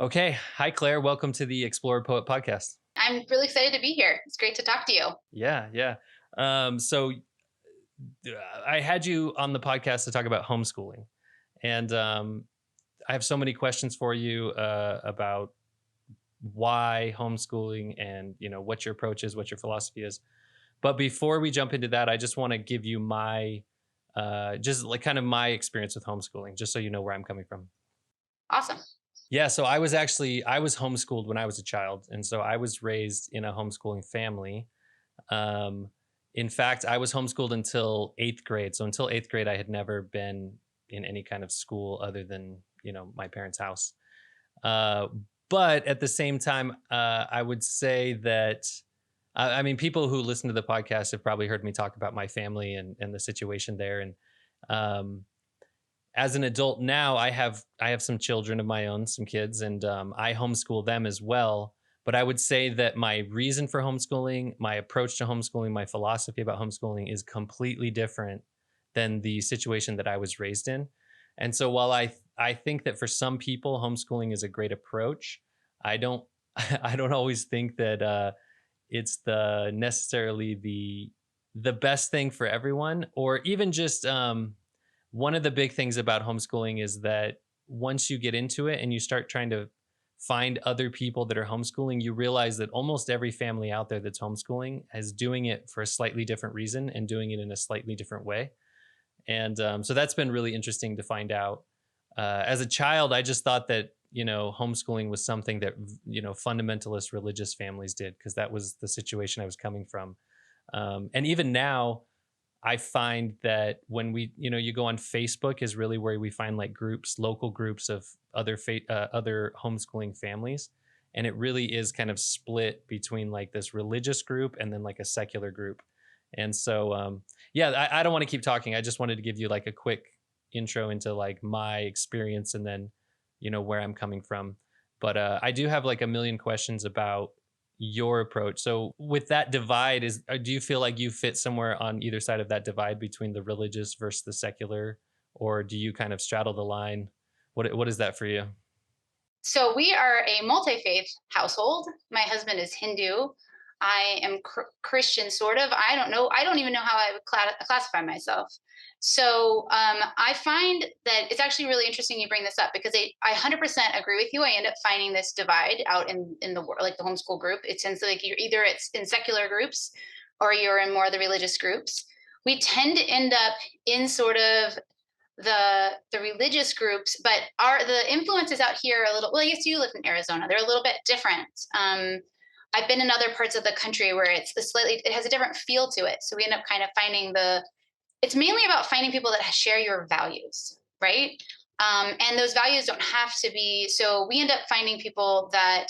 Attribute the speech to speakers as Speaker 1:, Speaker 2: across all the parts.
Speaker 1: Okay. Hi, Claire. Welcome to the Explorer Poet podcast.
Speaker 2: I'm really excited to be here. It's great to talk to you.
Speaker 1: Yeah, yeah. So I had you on the podcast to talk about homeschooling, and I have so many questions for you about why homeschooling and what your approach is, what your philosophy is. But before we jump into that, I just want to give you my just like kind of my experience with homeschooling, just so you know where I'm coming from.
Speaker 2: Awesome.
Speaker 1: Yeah, so I was homeschooled when I was a child, and so I was raised in a homeschooling family. Um, in fact, I was homeschooled until eighth grade. So until eighth grade, I had never been in any kind of school other than my parents' house. Uh, but at the same time, I would say that I mean, people who listen to the podcast have probably heard me talk about my family and the situation there, and um, as an adult now, I have some children of my own, some kids, and I homeschool them as well. But I would say that my reason for homeschooling, my approach to homeschooling, my philosophy about homeschooling is completely different than the situation that I was raised in. And so while I think that for some people homeschooling is a great approach, I don't I don't always think that it's the necessarily the best thing for everyone, or even just one of the big things about homeschooling is that once you get into it and you start trying to find other people that are homeschooling, you realize that almost every family out there that's homeschooling is doing it for a slightly different reason and doing it in a slightly different way. And so that's been really interesting to find out. As a child, I just thought that, homeschooling was something that, fundamentalist religious families did because that was the situation I was coming from. And even now, I find that when you go on Facebook is really where we find like groups, local groups of other homeschooling families, and it really is kind of split between like this religious group and then like a secular group. And so, yeah, I don't want to keep talking. I just wanted to give you like a quick intro into like my experience and then, where I'm coming from. But I do have like a million questions about your approach. So with that divide, do you feel like you fit somewhere on either side of that divide between the religious versus the secular, or do you kind of straddle the line? What is that for you?
Speaker 2: So we are a multi-faith household. My husband is Hindu. I am Christian, sort of. I don't know. I don't even know how I would classify myself. So I find that it's actually really interesting you bring this up because I 100% agree with you. I end up finding this divide out in the world, like the homeschool group. It tends to like you're either it's in secular groups or you're in more of the religious groups. We tend to end up in sort of the religious groups, but are the influences out here a little, well, I guess you live in Arizona, they're a little bit different. I've been in other parts of the country where it has a different feel to it, so we end up kind of finding it's mainly about finding people that share your values, right? And those values don't have to be, so we end up finding people that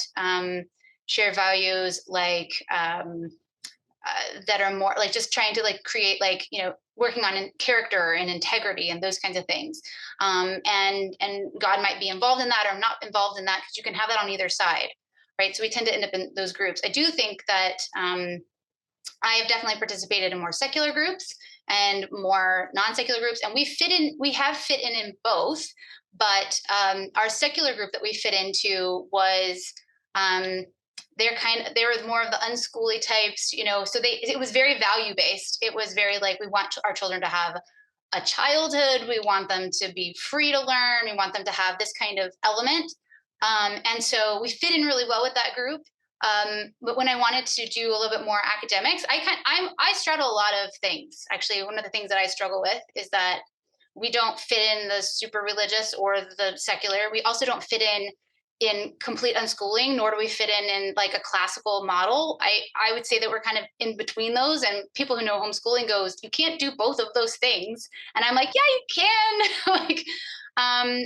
Speaker 2: share values like that are more like just trying to like create like working on character and integrity and those kinds of things, and God might be involved in that or not involved in that because you can have that on either side, right? So we tend to end up in those groups. I do think that I have definitely participated in more secular groups and more non-secular groups, and we have fit in both, but our secular group that we fit into was um, they were more of the unschooly types, so it was very value based. It was very like we want our children to have a childhood, we want them to be free to learn, we want them to have this kind of element, and so we fit in really well with that group. But when I wanted to do a little bit more academics, I straddle a lot of things. Actually, one of the things that I struggle with is that we don't fit in the super religious or the secular. We also don't fit in complete unschooling, nor do we fit in like a classical model. I would say that we're kind of in between those. And people who know homeschooling goes, you can't do both of those things. And I'm like, yeah, you can. like,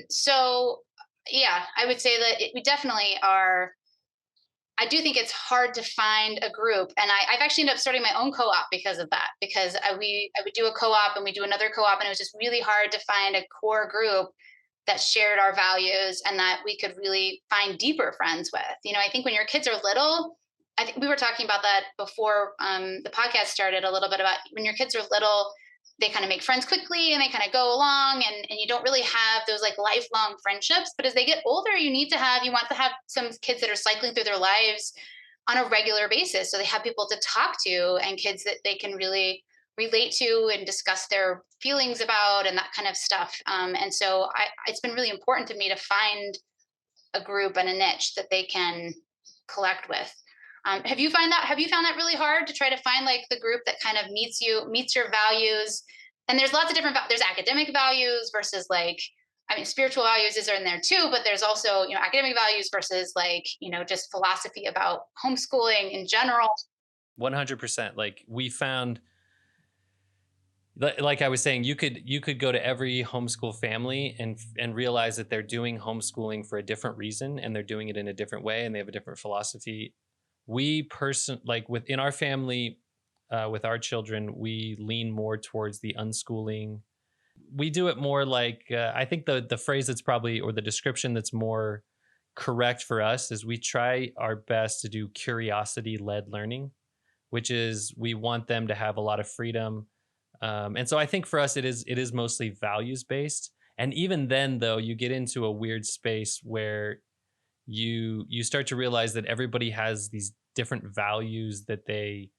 Speaker 2: so yeah, I would say that we definitely are. I do think it's hard to find a group, and I've actually ended up starting my own co-op because of that. Because I would do a co-op and we do another co-op, and it was just really hard to find a core group that shared our values and that we could really find deeper friends with. I think when your kids are little, I think we were talking about that before the podcast started a little bit about when your kids are little. they kind of make friends quickly and they kind of go along, and you don't really have those like lifelong friendships. But as they get older, you want to have some kids that are cycling through their lives on a regular basis. So they have people to talk to and kids that they can really relate to and discuss their feelings about and that kind of stuff. And so it's been really important to me to find a group and a niche that they can collect with. Have you found that really hard to try to find like the group that kind of meets your values? And there's lots of different, there's academic values versus like, I mean, spiritual values is in there too, but there's also, academic values versus like, just philosophy about homeschooling in general.
Speaker 1: 100%. Like we found, like I was saying, you could go to every homeschool family and realize that they're doing homeschooling for a different reason, and they're doing it in a different way, and they have a different philosophy. Like within our family, with our children, we lean more towards the unschooling. We do it more like, I think the phrase that's probably, or the description that's more correct for us, is we try our best to do curiosity led learning, which is we want them to have a lot of freedom. And so I think for us it is mostly values based. And even then though, you get into a weird space where you start to realize that everybody has these different values that they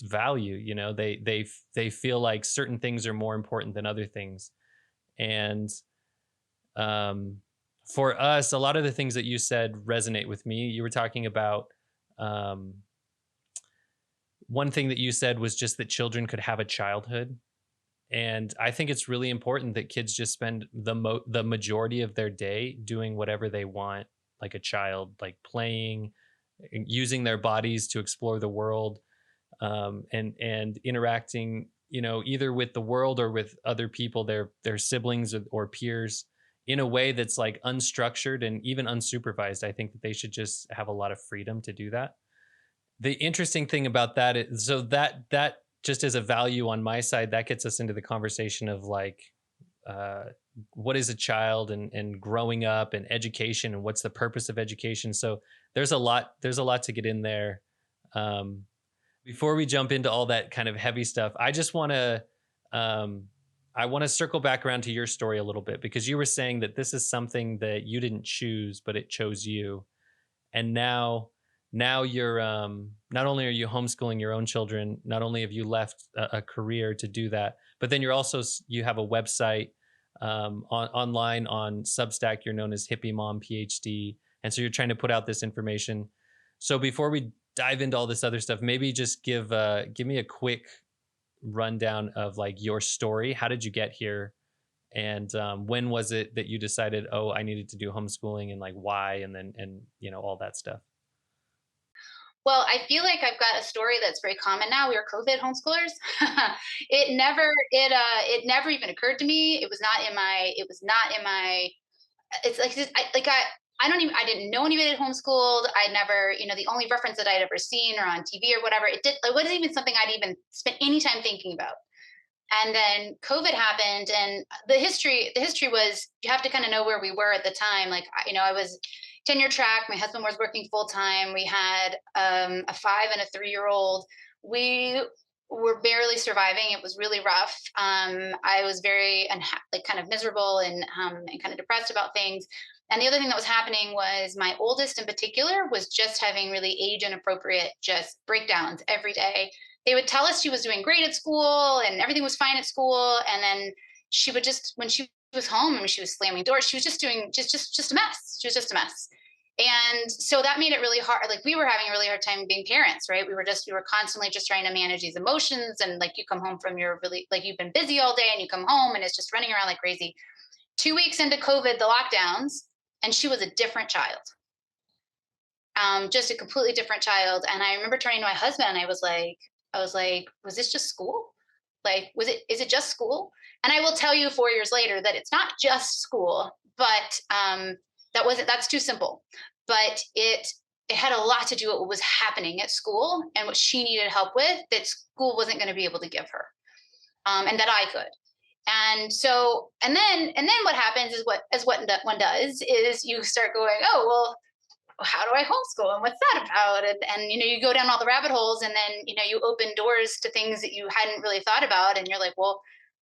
Speaker 1: value. They feel like certain things are more important than other things. And um for us, a lot of the things that you said resonate with me. You were talking about, um one thing that you said was just that children could have a childhood. And I think it's really important that kids just spend the majority of their day doing whatever they want, like a child, like playing, using their bodies to explore the world, and interacting, either with the world or with other people, their siblings or peers, in a way that's like unstructured and even unsupervised. I think that they should just have a lot of freedom to do that. The interesting thing about that is, so that just as a value on my side, that gets us into the conversation of like, uh, what is a child, and growing up and education, and what's the purpose of education. So there's a lot to get in there. Um, Before we jump into all that kind of heavy stuff, um, I want to circle back around to your story a little bit, because you were saying that this is something that you didn't choose, but it chose you. And now you're, not only are you homeschooling your own children, not only have you left a career to do that, but then you have a website, online on Substack. You're known as Hippie Mom PhD, and so you're trying to put out this information. So before we dive into all this other stuff, maybe just give me a quick rundown of like your story. How did you get here? And when was it that you decided, oh, I needed to do homeschooling, and like why, and then, and all that stuff?
Speaker 2: Well, I feel like I've got a story that's very common now. We were COVID homeschoolers. It never even occurred to me. It was not in my it's like I didn't know anybody that homeschooled. I never, the only reference that I'd ever seen or on TV or whatever, it wasn't even something I'd even spent any time thinking about. And then COVID happened, and the history was, you have to kind of know where we were at the time. Like, I was tenure track. My husband was working full time. We had a 5 and a 3-year-old. We were barely surviving. It was really rough. I was very like kind of miserable and kind of depressed about things. And the other thing that was happening was my oldest in particular was just having really age inappropriate just breakdowns every day. They would tell us she was doing great at school and everything was fine at school, and then she would just, when she was home and she was slamming doors, she was just doing just a mess. She was just a mess. And so that made it really hard. Like, we were having a really hard time being parents, right? We were constantly just trying to manage these emotions. And like, you come home from your really, like, you've been busy all day and you come home and it's just running around like crazy. 2 weeks into COVID, the lockdowns, and she was a different child, just a completely different child. And I remember turning to my husband and I was like, was this just school? Like, is it just school? And I will tell you 4 years later that it's not just school, but that's too simple. But it had a lot to do with what was happening at school and what she needed help with that school wasn't going to be able to give her, and that I could. And so, and then what happens is, what one does is you start going, oh well, well, how do I homeschool and what's that about? And you go down all the rabbit holes, and then you open doors to things that you hadn't really thought about, and you're like, well,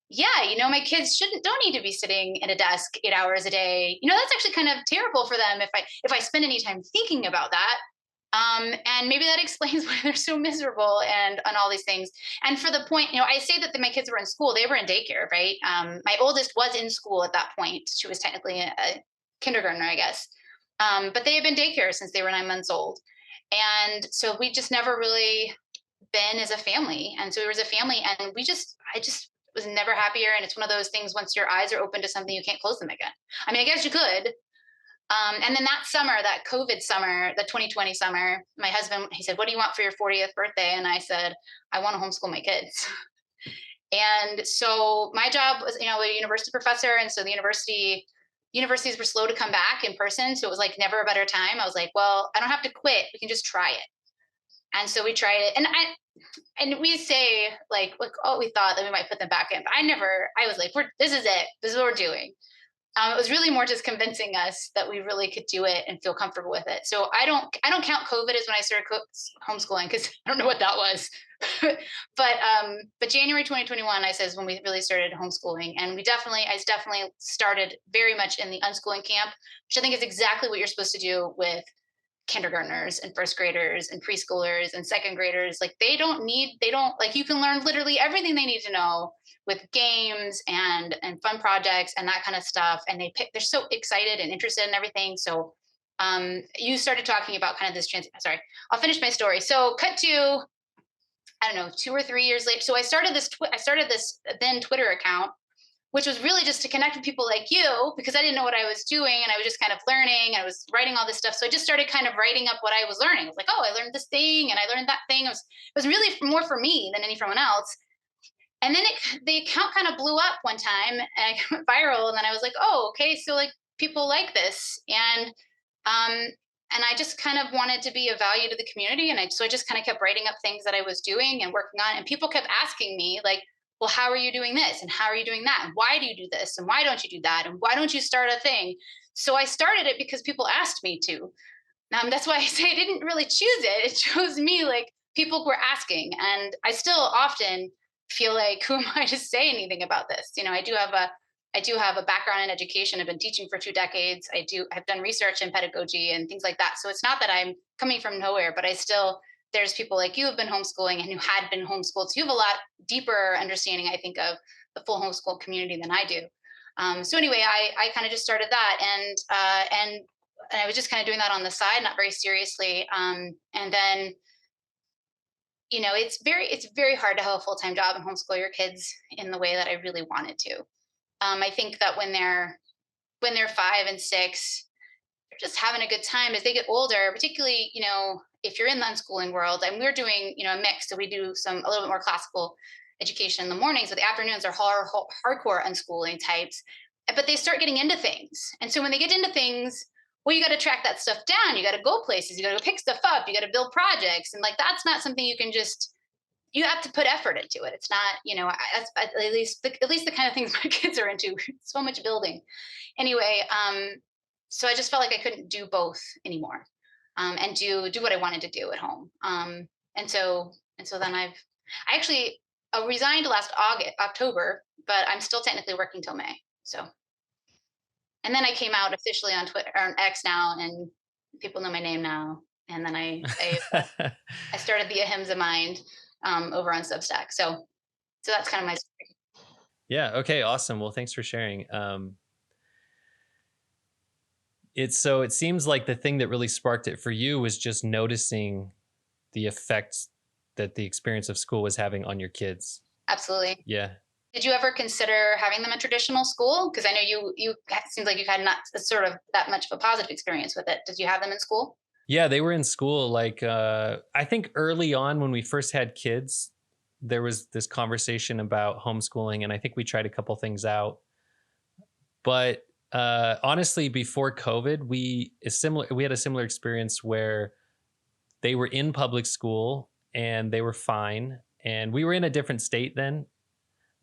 Speaker 2: yeah, my kids don't need to be sitting in a desk 8 hours a day. That's actually kind of terrible for them if I spend any time thinking about that. And maybe that explains why they're so miserable and all these things. And for the point, I say that my kids were in school, they were in daycare, right? My oldest was in school at that point. She was technically a kindergartner, I guess. But they had been daycare since they were 9 months old. And so we just never really been as a family. And so we were as a family, and I just was never happier. And it's one of those things, once your eyes are open to something, you can't close them again. I mean, I guess you could, and then that summer, that COVID summer, the 2020 summer, my husband, he said, "What do you want for your 40th birthday?" And I said, "I want to homeschool my kids." And so my job was, a university professor. And so universities were slow to come back in person. So it was like never a better time. I was like, well, I don't have to quit. We can just try it. And so we tried it. And we say like, oh, we thought that we might put them back in, but I was like, this is it. This is what we're doing. It was really more just convincing us that we really could do it and feel comfortable with it. So I don't count COVID as when I started homeschooling, because I don't know what that was. but January 2021, I says, when we really started homeschooling, and I definitely started very much in the unschooling camp, which I think is exactly what you're supposed to do with kindergartners and first graders and preschoolers and second graders. Like you can learn literally everything they need to know with games and fun projects and that kind of stuff. And they're so excited and interested in everything. So you started talking about kind of this sorry, I'll finish my story. So cut to, I don't know, 2 or 3 years later. So I started this then Twitter account, which was really just to connect with people like you, because I didn't know what I was doing, and I was just kind of learning, and I was writing all this stuff. So I just started kind of writing up what I was learning. I was like, oh, I learned this thing and I learned that thing. It was really more for me than anyone else. And then the account kind of blew up one time, and I went viral. And then I was like, oh, okay, so like people like this, and I just kind of wanted to be of value to the community, and so I just kind of kept writing up things that I was doing and working on, and people kept asking me like, well, how are you doing this? And how are you doing that? And why do you do this? And why don't you do that? And why don't you start a thing? So I started it because people asked me to. That's why I say I didn't really choose it. It chose me. Like, people were asking. And I still often feel like, who am I to say anything about this? I do have a background in education. I've been teaching for 2 decades. I've done research in pedagogy and things like that. So it's not that I'm coming from nowhere, but there's people like you who have been homeschooling and who had been homeschooled. So you have a lot deeper understanding, I think, of the full homeschool community than I do. So anyway, I kind of just started that, and I was just kind of doing that on the side, not very seriously. And then, it's very hard to have a full-time job and homeschool your kids in the way that I really wanted to. I think that when they're 5 and 6, they're just having a good time. As they get older, particularly, if you're in the unschooling world, and we're doing, a mix. So we do a little bit more classical education in the mornings, but the afternoons are hardcore unschooling types. But they start getting into things. And so when they get into things, well, you got to track that stuff down. You got to go places. You got to pick stuff up. You got to build projects. And like, that's not something you have to put effort into it. It's not, at least the kind of things my kids are into. So much building. Anyway, so I just felt like I couldn't do both anymore, and do what I wanted to do at home. And so then I actually resigned last October, but I'm still technically working till May. So, and then I came out officially on Twitter, or on X now, and people know my name now. And then I started the Ahimsa Mind over on Substack. So that's kind of my story.
Speaker 1: Yeah. Okay. Awesome. Well, thanks for sharing. It seems like the thing that really sparked it for you was just noticing the effects that the experience of school was having on your kids.
Speaker 2: Absolutely.
Speaker 1: Yeah.
Speaker 2: Did you ever consider having them in traditional school? Because I know you seems like you've had not sort of that much of a positive experience with it. Did you have them in school?
Speaker 1: Yeah, they were in school. Like, I think early on when we first had kids, there was this conversation about homeschooling, and I think we tried a couple things out. But honestly, before COVID, we had a similar experience where they were in public school and they were fine. And we were in a different state then.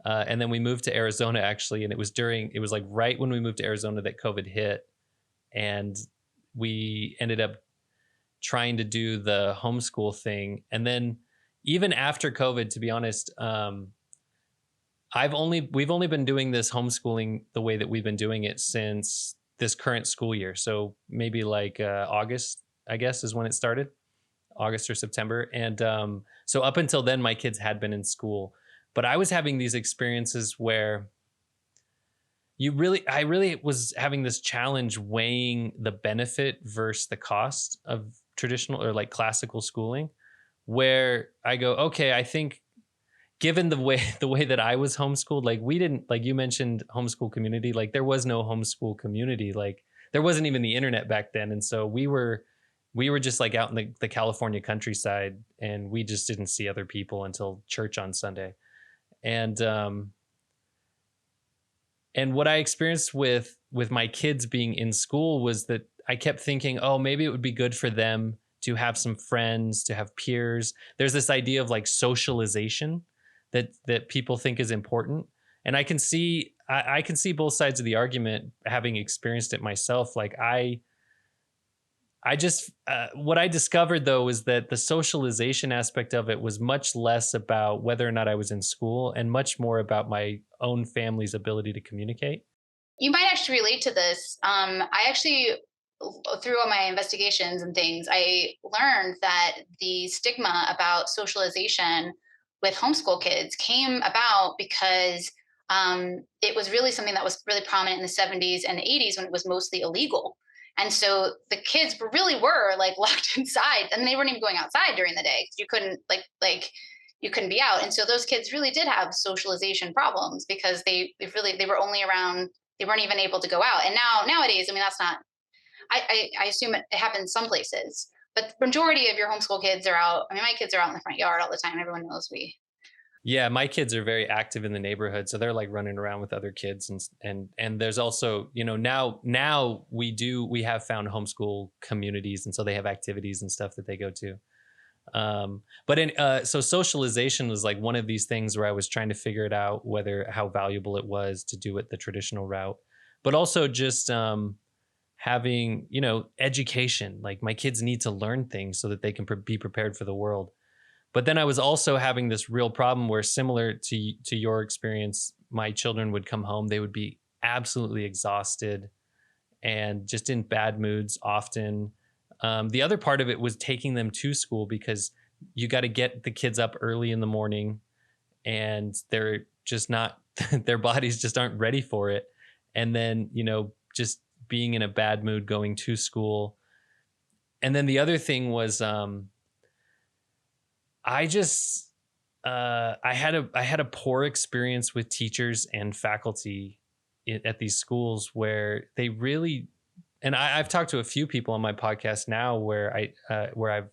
Speaker 1: And then we moved to Arizona, actually. And it was like right when we moved to Arizona that COVID hit. And we ended up trying to do the homeschool thing. And then even after COVID, to be honest, we've only been doing this homeschooling the way that we've been doing it since this current school year. So maybe like August, I guess, is when it started, August or September. And so up until then, my kids had been in school, but I was having these experiences where I really was having this challenge weighing the benefit versus the cost of traditional or like classical schooling, where I go, okay, I think given the way that I was homeschooled, like we didn't, like you mentioned homeschool community, like there was no homeschool community, like there wasn't even the internet back then. And so we were just like out in the California countryside, and we just didn't see other people until church on Sunday. And and what I experienced with my kids being in school was that I kept thinking, oh, maybe it would be good for them to have some friends, to have peers. There's this idea of like socialization that people think is important. And I can see both sides of the argument, having experienced it myself. Like I just what I discovered though is that the socialization aspect of it was much less about whether or not I was in school and much more about my own family's ability to communicate.
Speaker 2: You might actually relate to this. I actually, through all my investigations and things, I learned that the stigma about socialization with homeschool kids came about because it was really something that was really prominent in the 70s and the 80s when it was mostly illegal. And so the kids really were like locked inside, and they weren't even going outside during the day. You couldn't you couldn't be out. And so those kids really did have socialization problems because they were only around, they weren't even able to go out. And nowadays, I mean, that's not, I assume it happens some places, but the majority of your homeschool kids are out. I mean, my kids are out in the front yard all the time. Everyone knows we.
Speaker 1: Yeah, my kids are very active in the neighborhood, so they're like running around with other kids, and there's also, you know, now we have found homeschool communities, and so they have activities and stuff that they go to. But in so socialization was like one of these things where I was trying to figure it out, whether how valuable it was to do it the traditional route, but also just having, you know, education. Like my kids need to learn things so that they can be prepared for the world. But then I was also having this real problem where, similar to your experience, my children would come home, they would be absolutely exhausted and just in bad moods often. The other part of it was taking them to school, because you got to get the kids up early in the morning, and they're just not their bodies just aren't ready for it. And then, you know, just being in a bad mood going to school. And then the other thing was I just I had a poor experience with teachers and faculty at these schools, where they really, and I've talked to a few people on my podcast now where I've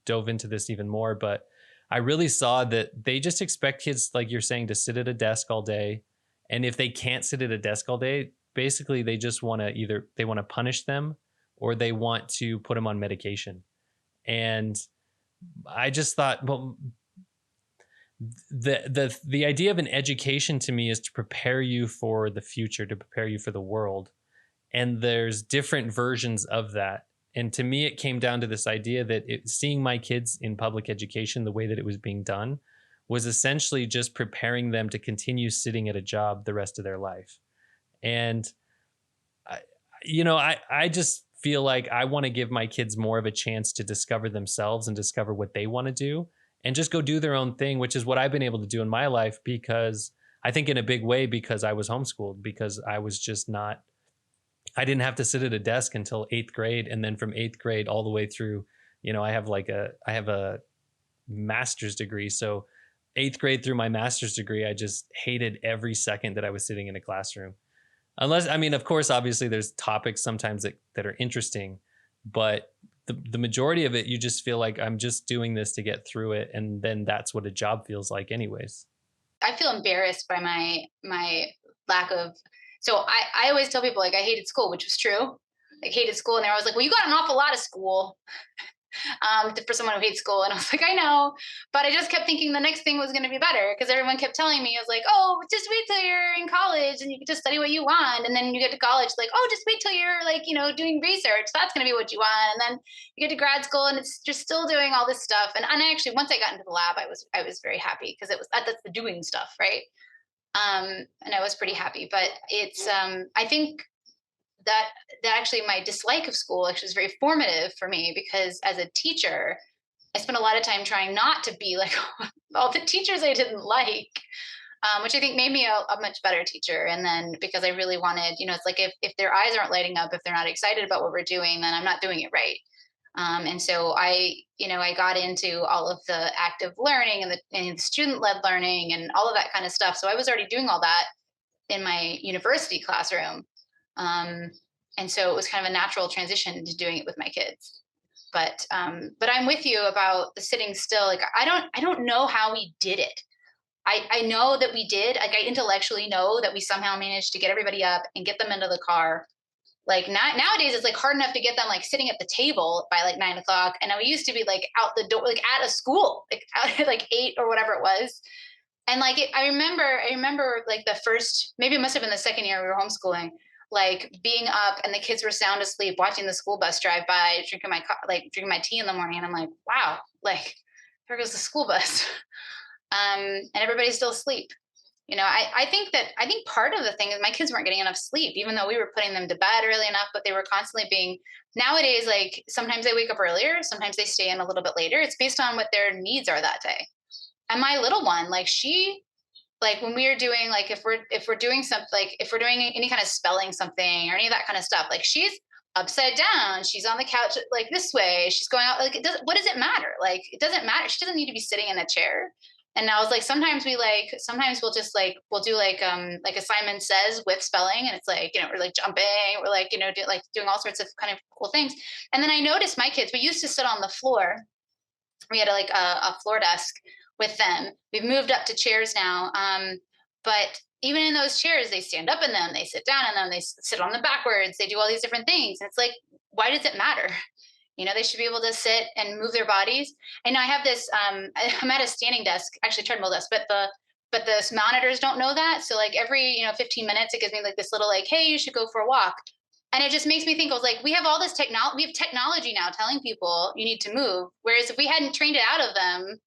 Speaker 1: dove into this even more, but I really saw that they just expect kids, like you're saying, to sit at a desk all day, and if they can't sit at a desk all day, basically they just want to, either they want to punish them or they want to put them on medication. And I just thought, well, the idea of an education to me is to prepare you for the future, to prepare you for the world. And there's different versions of that. And to me, it came down to this idea that seeing my kids in public education the way that it was being done was essentially just preparing them to continue sitting at a job the rest of their life. And I, I just feel like I want to give my kids more of a chance to discover themselves and discover what they want to do and just go do their own thing, which is what I've been able to do in my life, because I think in a big way, because I was homeschooled, because I was just not, I didn't have to sit at a desk until eighth grade. And then from eighth grade all the way through, you know, I have a master's degree. So eighth grade through my master's degree, I just hated every second that I was sitting in a classroom. Unless, I mean, of course, obviously there's topics sometimes that are interesting, but the majority of it, you just feel like I'm just doing this to get through it. And then that's what a job feels like anyways.
Speaker 2: I feel embarrassed by my lack of. So I always tell people like I hated school, which was true. I hated school, and they're always like, "Well, you got an awful lot of school." for someone who hates school. And I was like, I know, but I just kept thinking the next thing was going to be better because everyone kept telling me, I was like, oh, just wait till you're in college and you can just study what you want. And then you get to college, like, oh, just wait till you're like, doing research. That's going to be what you want. And then you get to grad school and it's just still doing all this stuff. And I actually, once I got into the lab, I was very happy because that's the doing stuff, right? And I was pretty happy. But it's I think that that actually my dislike of school actually was very formative for me because as a teacher, I spent a lot of time trying not to be like all the teachers I didn't like, which I think made me a much better teacher. And then because I really wanted, it's like if their eyes aren't lighting up, if they're not excited about what we're doing, then I'm not doing it right. And so I got into all of the active learning and the student-led learning and all of that kind of stuff. So I was already doing all that in my university classroom. Um, and so it was kind of a natural transition into doing it with my kids. But I'm with you about the sitting still. Like I don't know how we did it. I know that we did. Like I intellectually know that we somehow managed to get everybody up and get them into the car. Like nowadays, it's like hard enough to get them like sitting at the table by like 9 o'clock, and we used to be like out the door, like at a school, like out at like 8 or whatever it was. And like I remember like the first, maybe it must have been the second year we were homeschooling, like being up and the kids were sound asleep, watching the school bus drive by, drinking my tea in the morning, and I'm like, wow, like there goes the school bus, and everybody's still asleep. I think part of the thing is my kids weren't getting enough sleep, even though we were putting them to bed early enough, but they were constantly being nowadays, like sometimes they wake up earlier, sometimes they stay in a little bit later. It's based on what their needs are that day. And my little one, like like when we are doing like if we're doing something, like if we're doing any kind of spelling something or any of that kind of stuff, like she's upside down, she's on the couch like this way, she's going out, like what does it matter? Like it doesn't matter. She doesn't need to be sitting in a chair. And I was like, sometimes we'll just we'll do like assignment says with spelling, and it's like, we're like jumping, we're like, doing all sorts of kind of cool things. And then I noticed my kids, we used to sit on the floor. We had a floor desk with them. We've moved up to chairs now. But even in those chairs, they stand up in them, they sit down in them, they sit on them backwards, they do all these different things. And it's like, why does it matter? They should be able to sit and move their bodies. And I have this, I'm at a standing desk, actually treadmill desk, but the monitors don't know that. So like every, 15 minutes, it gives me like this little like, hey, you should go for a walk. And it just makes me think, I was like, we have all this technology, we have technology now telling people you need to move. Whereas if we hadn't trained it out of them,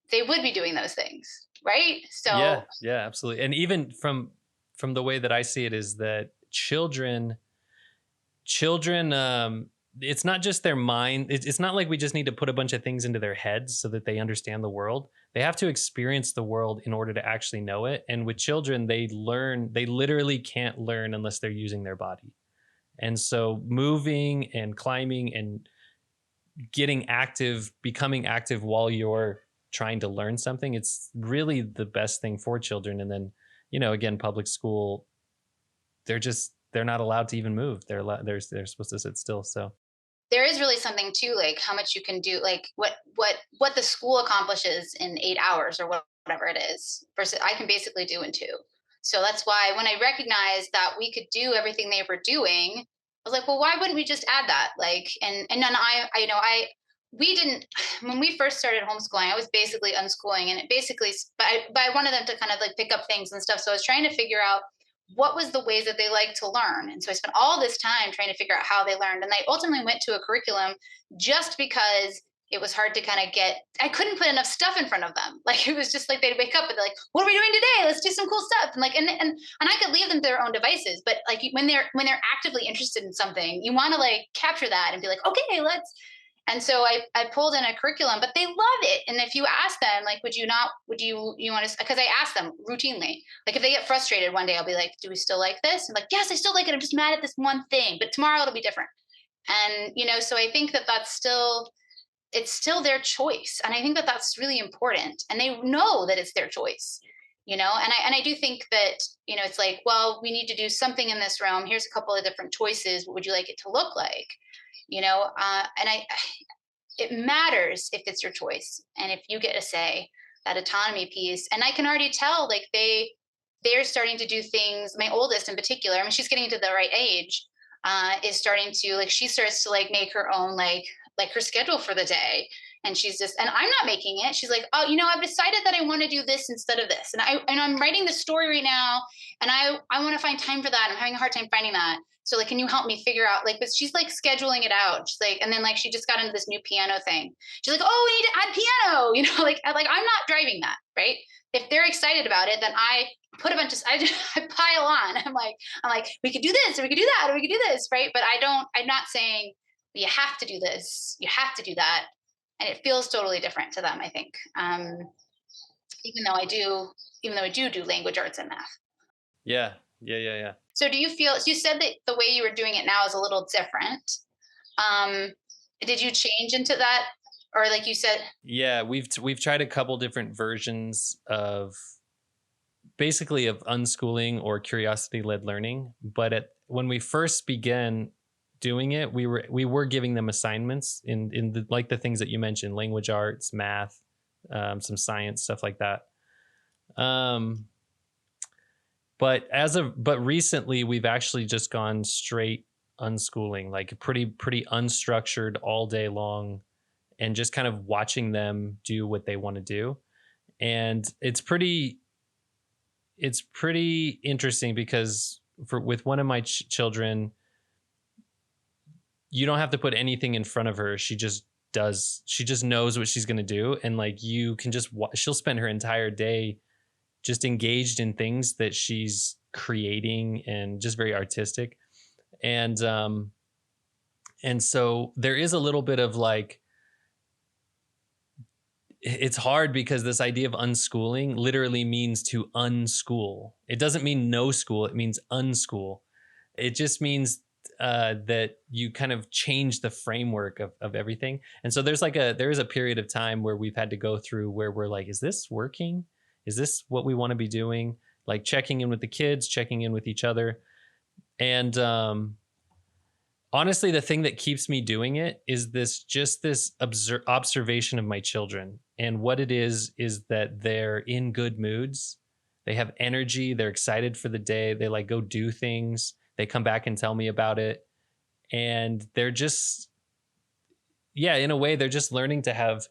Speaker 2: they would be doing those things. Right.
Speaker 1: Yeah,
Speaker 2: So
Speaker 1: yeah, absolutely. And even from the way that I see it is that children it's not just their mind. It's not like we just need to put a bunch of things into their heads so that they understand the world. They have to experience the world in order to actually know it. And with children, they literally can't learn unless they're using their body. And so moving and climbing and getting active, becoming active while you're trying to learn something, it's really the best thing for children. And then, again, public school, they're not allowed to even move. They're supposed to sit still. So
Speaker 2: there is really something to like how much you can do, like what the school accomplishes in 8 hours or whatever it is, versus I can basically do in 2. So that's why when I recognized that we could do everything they were doing, I was like, well, why wouldn't we just add that? Like, and then we didn't, when we first started homeschooling, I was basically unschooling, and it basically, but I wanted them to kind of like pick up things and stuff. So I was trying to figure out what was the ways that they like to learn. And so I spent all this time trying to figure out how they learned. And I ultimately went to a curriculum just because it was hard to kind of I couldn't put enough stuff in front of them. Like it was just like they'd wake up and they're like, what are we doing today? Let's do some cool stuff. And like, and I could leave them to their own devices, but like when they're actively interested in something, you want to like capture that and be like, okay, let's. And so I pulled in a curriculum, but they love it. And if you ask them, like, you want to, because I ask them routinely, like if they get frustrated one day, I'll be like, do we still like this? And like, yes, I still like it. I'm just mad at this one thing, but tomorrow it'll be different. And, so I think that it's still their choice. And I think that that's really important. And they know that it's their choice, and I do think that, it's like, well, we need to do something in this realm. Here's a couple of different choices. What would you like it to look like? And it matters if it's your choice and if you get a say, that autonomy piece. And I can already tell, like they're starting to do things. My oldest in particular, I mean, she's getting to the right age, is starting to like, she starts to like make her own like like her schedule for the day. And and I'm not making it. She's like, oh, I've decided that I want to do this instead of this. And I'm writing this story right now. And I want to find time for that. I'm having a hard time finding that. So like, can you help me figure out like, but she's like scheduling it out. She's like, and then like, she just got into this new piano thing. She's like, oh, we need to add piano, like I'm not driving that. Right. If they're excited about it, then I put a bunch of, I pile on. I'm like, we could do this, or we could do that, or we could do this. Right. But I'm not saying you have to do this, you have to do that. And it feels totally different to them, I think. Even though I do language arts and math.
Speaker 1: Yeah. Yeah. Yeah. Yeah.
Speaker 2: So do you feel, you said that the way you were doing it now is a little different. Um, did you change into that? Or like you said,
Speaker 1: Yeah, we've tried a couple different versions of basically of unschooling or curiosity led learning, but when we first began doing it, we were giving them assignments in the, like the things that you mentioned, language arts, math, some science, stuff like that. Um, but recently we've actually just gone straight unschooling, like pretty unstructured all day long, and just kind of watching them do what they want to do. And it's pretty interesting because with one of my children, you don't have to put anything in front of her. She just does. She just knows what she's going to do. And like, you can just, she'll spend her entire day just engaged in things that she's creating and just very artistic. And so there is a little bit of like, it's hard because this idea of unschooling literally means to unschool. It doesn't mean no school. It means unschool. It just means that you kind of change the framework of everything. And so there is a period of time where we've had to go through where we're like, is this working? Is this what we want to be doing? Like checking in with the kids, checking in with each other. And honestly, the thing that keeps me doing it is this observation of my children. And what it is that they're in good moods. They have energy. They're excited for the day. They like go do things. They come back and tell me about it. And they're just, yeah, in a way, they're just learning to have,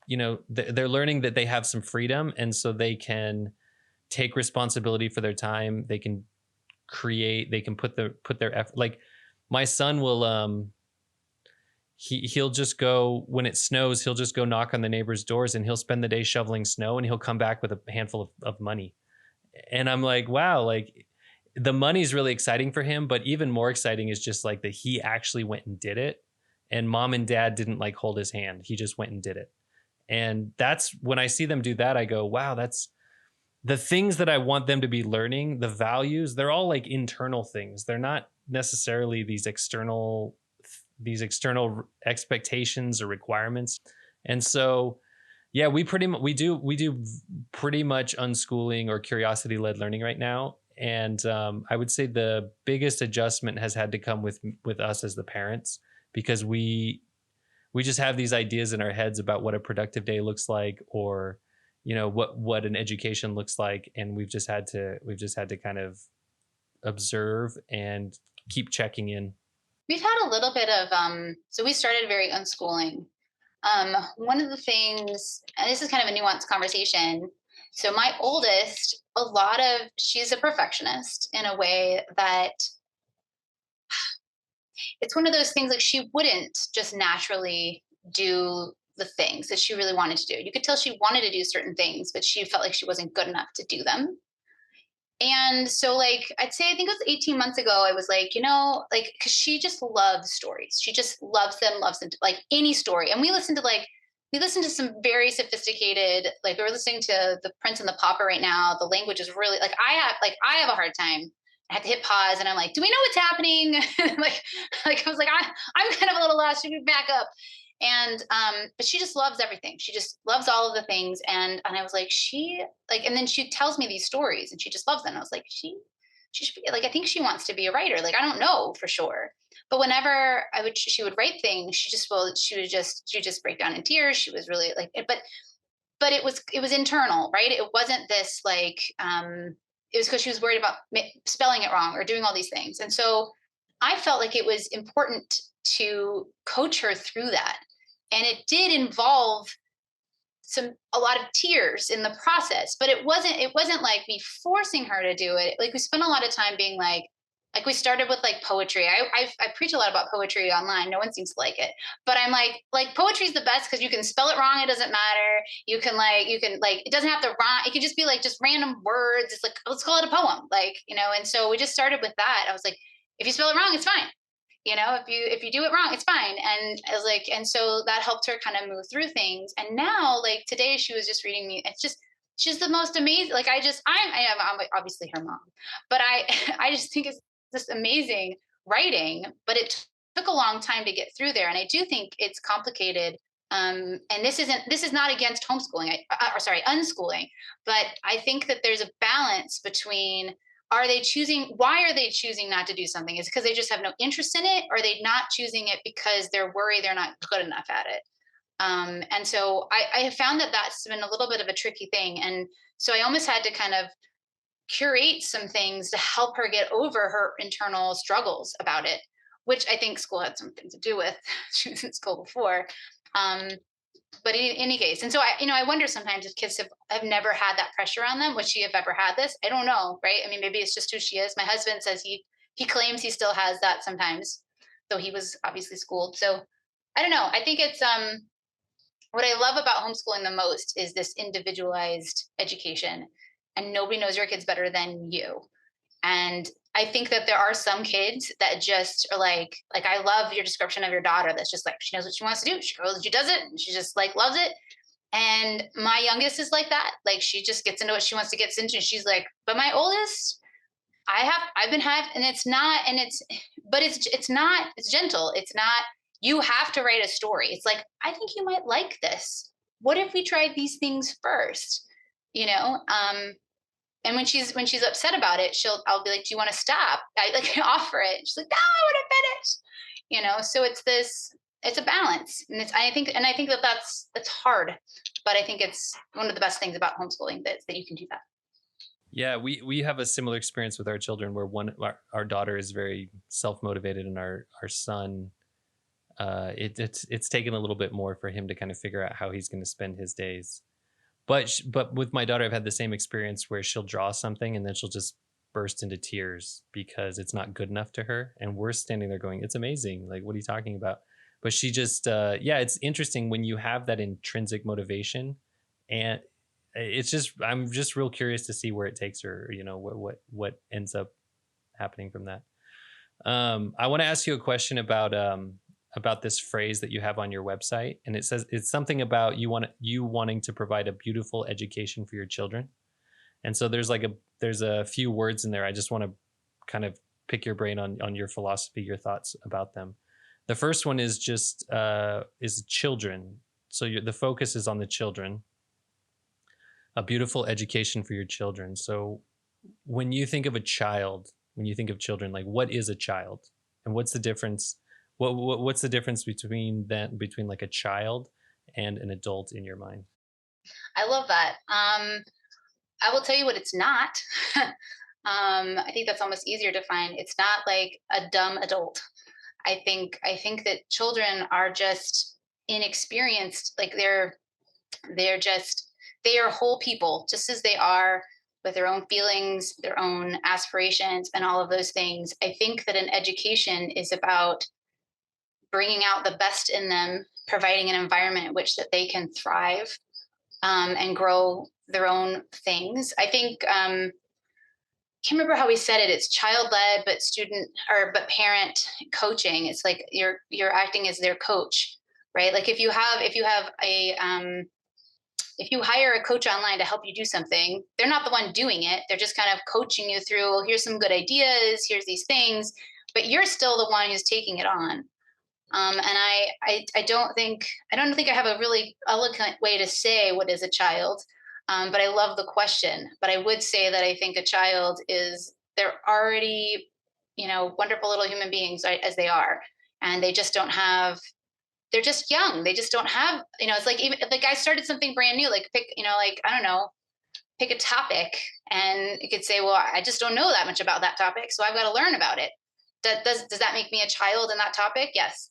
Speaker 1: they're learning that they have some freedom. And so they can take responsibility for their time. They can create, they can put their effort. Like my son will, he'll just go, when it snows, he'll just go knock on the neighbors' doors and he'll spend the day shoveling snow, and he'll come back with a handful of money. And I'm like, wow, like the money's really exciting for him, but even more exciting is just like that he actually went and did it. And mom and dad didn't like hold his hand. He just went and did it. And that's when I see them do that, I go, wow, that's the things that I want them to be learning, the values, they're all like internal things. They're not necessarily these external expectations or requirements. And so, yeah, we do pretty much unschooling or curiosity led learning right now. And I would say the biggest adjustment has had to come with us as the parents, because we just have these ideas in our heads about what a productive day looks like, or what an education looks like, and we've just had to kind of observe and keep checking in.
Speaker 2: we've had a little bit of so we started very unschooling. One of the things, and this is kind of a nuanced conversation. So my oldest, she's a perfectionist in a way that it's one of those things, like she wouldn't just naturally do the things that she really wanted to do. You could tell she wanted to do certain things, but she felt like she wasn't good enough to do them. And so, like, I'd say, I think it was 18 months ago, I was like, like, because she just loves stories. She just loves them, like any story. And we listen to some very sophisticated, like, we're listening to The Prince and the Pauper right now. The language is really, I have a hard time. I have to hit pause and I'm like, do we know what's happening? like I was like, I'm kind of a little lost. Should we back up? And but she just loves everything. She just loves all of the things. And I was like, and then she tells me these stories and she just loves them. I was like, she should be like, I think she wants to be a writer. Like, I don't know for sure. But whenever she would write things, she would just break down in tears. She was really like, but it was internal, right? It wasn't this like, it was because she was worried about spelling it wrong or doing all these things. And so I felt like it was important to coach her through that. And it did involve a lot of tears in the process, but it wasn't like me forcing her to do it. Like we spent a lot of time being like we started with like poetry. I preach a lot about poetry online. No one seems to like it, but I'm like poetry is the best because you can spell it wrong. It doesn't matter. You can it doesn't have to rhyme. It can just be like just random words. It's like let's call it a poem. And so we just started with that. I was like, if you spell it wrong, it's fine. If you do it wrong, it's fine. And I was like, and so that helped her kind of move through things. And now, like today, she was just reading me. It's just she's the most amazing. Like I'm obviously her mom, but I just think it's just amazing writing. But it took a long time to get through there, and I do think it's complicated. And this is not against homeschooling, or sorry, unschooling, but I think that there's a balance between why are they choosing not to do something? Is it because they just have no interest in it, or are they not choosing it because they're worried they're not good enough at it? And so I have found that that's been a little bit of a tricky thing. And so I almost had to kind of curate some things to help her get over her internal struggles about it, which I think school had something to do with. She was in school before. Um, but in any case, and so I wonder sometimes if kids have never had that pressure on them. Would she have ever had this? I don't know, right? I mean, maybe it's just who she is. My husband says he claims he still has that sometimes, though he was obviously schooled. So I don't know. I think it's what I love about homeschooling the most is this individualized education, and nobody knows your kids better than you. And I think that there are some kids that just are like I love your description of your daughter. That's just like she knows what she wants to do. She goes, she does it, and she just like loves it. And my youngest is like that. Like she just gets into what she wants to get into. She's like, but my oldest, I've been had, and it's not, and it's not, it's gentle. It's not, you have to write a story. It's like, I think you might like this. What if we tried these things first? You know? And when she's upset about it, I'll be like, do you want to stop? I like offer it. She's like, no, I want to finish. So it's a balance. And I think that's hard, but I think it's one of the best things about homeschooling that you can do that.
Speaker 1: Yeah, we have a similar experience with our children where our daughter is very self-motivated, and our son, it's taken a little bit more for him to kind of figure out how he's going to spend his days. But with my daughter, I've had the same experience where she'll draw something and then she'll just burst into tears because it's not good enough to her, and we're standing there going, "It's amazing! Like, what are you talking about?" But she just, yeah, it's interesting when you have that intrinsic motivation, and I'm just real curious to see where it takes her. What ends up happening from that. I want to ask you a question about this phrase that you have on your website, and it says it's something about you wanting to provide a beautiful education for your children. And so there's a few words in there. I just want to kind of pick your brain on your philosophy, your thoughts about them. The first one is just is children. So the focus is on the children. A beautiful education for your children. So when you think of a child, when you think of children, like what is a child, and what's the difference? What's the difference between like a child and an adult in your mind?
Speaker 2: I love that. I will tell you what it's not. I think that's almost easier to find. It's not like a dumb adult. I think that children are just inexperienced. Like they are whole people, just as they are, with their own feelings, their own aspirations, and all of those things. I think that an education is about bringing out the best in them, providing an environment in which that they can thrive, and grow their own things. I think can't remember how we said it. It's child led, but parent coaching. It's like you're acting as their coach, right? Like if you hire a coach online to help you do something, they're not the one doing it. They're just kind of coaching you through, well, here's some good ideas, here's these things, but you're still the one who's taking it on. And I don't think I have a really eloquent way to say what is a child, but I love the question. But I would say that I think a child they're already, wonderful little human beings, right, as they are, and they just don't have. They're just young. They just don't have. It's like even like I started something brand new, like pick, like I don't know, pick a topic, and you could say, well, I just don't know that much about that topic, so I've got to learn about it. Does that make me a child in that topic? Yes.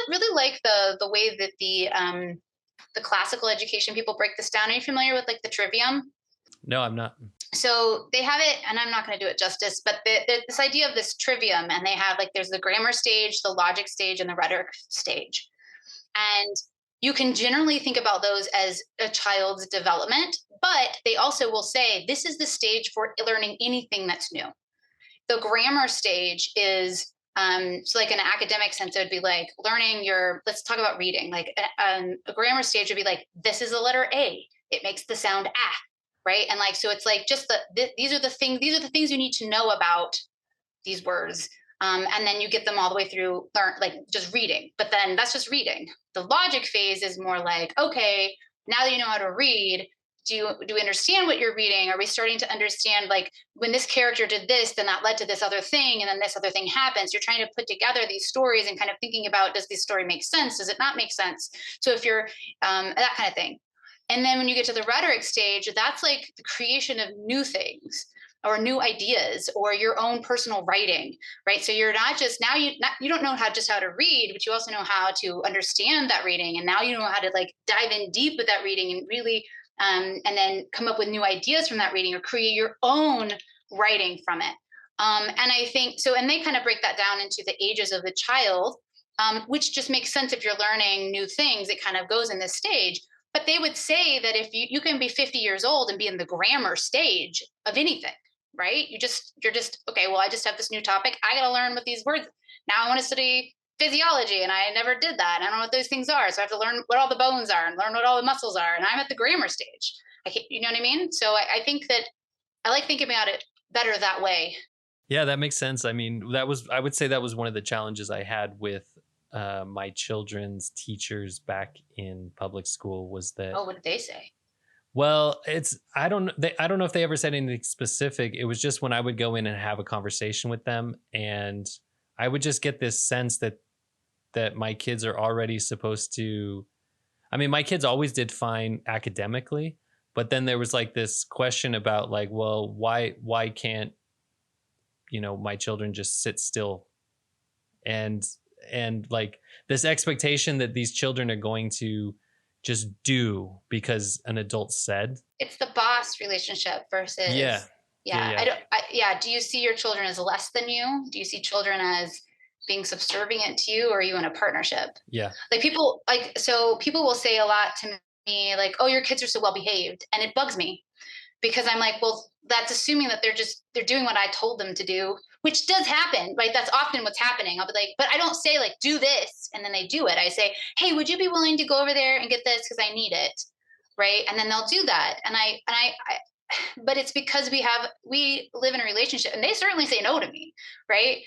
Speaker 2: Really like the way that the classical education people break this down. Are you familiar with like the trivium?
Speaker 1: No, I'm not.
Speaker 2: So they have it, and I'm not going to do it justice, but this idea of this trivium, and they have like there's the grammar stage, the logic stage, and the rhetoric stage. And you can generally think about those as a child's development, but they also will say this is the stage for learning anything that's new. The grammar stage is so like in an academic sense, it would be like learning your, let's talk about reading. Like a grammar stage would be like, this is a letter A. It makes the sound ah, right? And like, so it's like just these are the things you need to know about these words. And then you get them all the way through like just reading, but then that's just reading. The logic phase is more like, okay, now that you know how to read, do we understand what you're reading? Are we starting to understand like when this character did this, then that led to this other thing, and then this other thing happens? You're trying to put together these stories and kind of thinking about, does this story make sense? Does it not make sense? So if you're that kind of thing. And then when you get to the rhetoric stage, that's like the creation of new things or new ideas or your own personal writing, right? So you're not just now you don't know how to read, but you also know how to understand that reading, and now you know how to like dive in deep with that reading and really and then come up with new ideas from that reading or create your own writing from it. And I think so, and they kind of break that down into the ages of the child, which just makes sense if you're learning new things. It kind of goes in this stage. But they would say that if you can be 50 years old and be in the grammar stage of anything, right? You're just okay. Well, I just have this new topic. I got to learn what these words. Now I want to study physiology, and I never did that. I don't know what those things are, so I have to learn what all the bones are and learn what all the muscles are. And I'm at the grammar stage. You know what I mean? So I think that I like thinking about it better that way.
Speaker 1: Yeah, that makes sense. I mean, I would say that was one of the challenges I had with my children's teachers back in public school was that,
Speaker 2: Oh, what did they say?
Speaker 1: well, I don't know if they ever said anything specific. It was just when I would go in and have a conversation with them, and I would just get this sense that my kids are already supposed to, I mean, my kids always did fine academically, but then there was like this question about like, well, why can't, my children just sit still, and like this expectation that these children are going to just do because an adult said.
Speaker 2: It's the boss relationship
Speaker 1: Yeah.
Speaker 2: versus
Speaker 1: Yeah,
Speaker 2: yeah.
Speaker 1: yeah.
Speaker 2: Yeah. Do you see your children as less than you? Do you see children as being subservient to you, or are you in a partnership?
Speaker 1: Yeah.
Speaker 2: Like people will say a lot to me like, oh, your kids are so well behaved, and it bugs me because I'm like, well, that's assuming that they're doing what I told them to do, which does happen, right? That's often what's happening. I'll be like, but I don't say like do this and then they do it. I say, hey, would you be willing to go over there and get this because I need it, right? And then they'll do that, I but it's because we live in a relationship, and they certainly say no to me, right?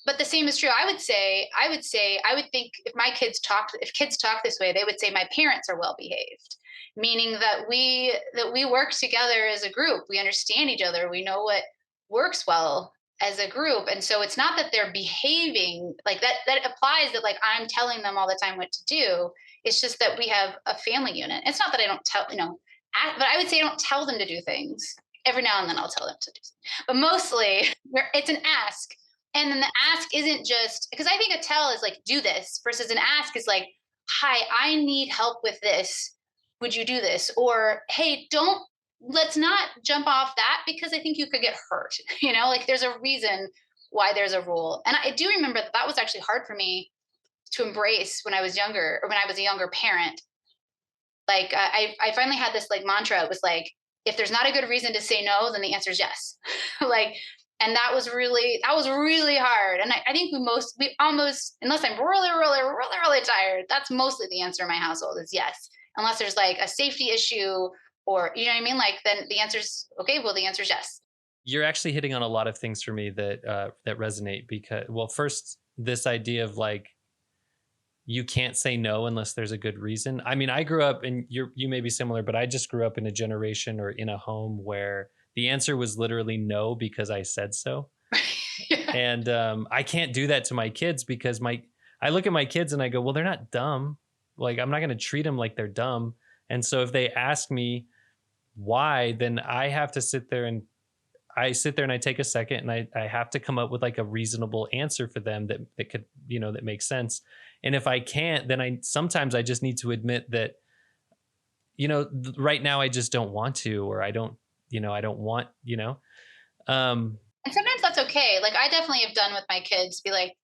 Speaker 2: But the same is true. I would think if kids talk this way, they would say my parents are well behaved, meaning that we work together as a group. We understand each other. We know what works well as a group. And so it's not that they're behaving like that applies that like I'm telling them all the time what to do. It's just that we have a family unit. It's not that I don't but I would say I don't tell them to do things. Every now and then I'll tell them to do something. But mostly it's an ask. And then the ask isn't just because I think a tell is like do this versus an ask is like, hi, I need help with this. Would you do this? Or hey, don't let's not jump off that because I think you could get hurt. Like there's a reason why there's a rule. And I do remember that was actually hard for me to embrace when I was younger or when I was a younger parent. Like I finally had this like mantra. It was like, if there's not a good reason to say no, then the answer is yes. Like, and that was really hard. And I think we almost, unless I'm really, really, really, really tired, that's mostly the answer in my household is yes. Unless there's like a safety issue or, you know what I mean? Like then the answer's okay. Well, the answer is yes.
Speaker 1: You're actually hitting on a lot of things for me that resonate because, well, first, this idea of like, you can't say no unless there's a good reason. I mean, I grew up, and you may be similar, but I just grew up in a generation or in a home where the answer was literally no because I said so.
Speaker 2: Yeah.
Speaker 1: And I can't do that to my kids because I look at my kids and I go, well, they're not dumb. Like, I'm not going to treat them like they're dumb. And so if they ask me why, then I have to sit there and I sit there and I take a second and I have to come up with like a reasonable answer for them that could, that makes sense. And if I can't, then sometimes I just need to admit that, right now I just don't want to, or I don't want, um,
Speaker 2: And sometimes that's okay. Like I definitely have done with my kids, be like,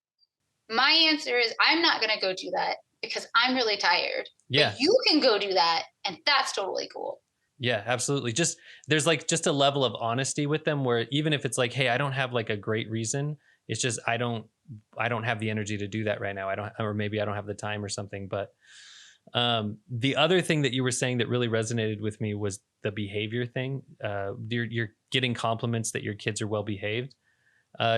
Speaker 2: my answer is I'm not going to go do that because I'm really tired.
Speaker 1: yeah.
Speaker 2: But you can go do that, and that's totally cool.
Speaker 1: Yeah, absolutely. Just there's like just a level of honesty with them where even if it's like, hey, I don't have like a great reason, it's just I don't have the energy to do that right now. I don't, or maybe I don't have the time or something. But the other thing that you were saying that really resonated with me was the behavior thing. You're getting compliments that your kids are well behaved.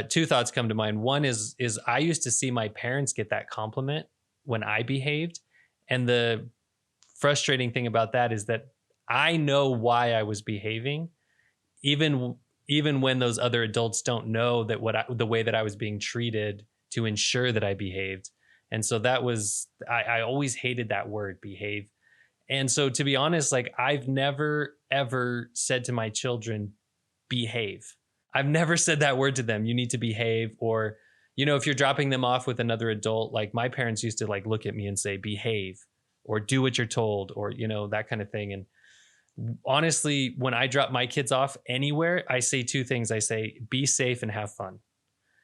Speaker 1: Two thoughts come to mind. One is I used to see my parents get that compliment when I behaved, and the frustrating thing about that is that I know why I was behaving, even even when those other adults don't know that the way that I was being treated to ensure that I behaved. And so that was I always hated that word behave. And so to be honest, like I've never ever said to my children, behave. I've never said that word to them. You need to behave. Or, if you're dropping them off with another adult, like my parents used to like look at me and say, behave or do what you're told, or, that kind of thing. And honestly, when I drop my kids off anywhere, I say two things. I say, be safe and have fun.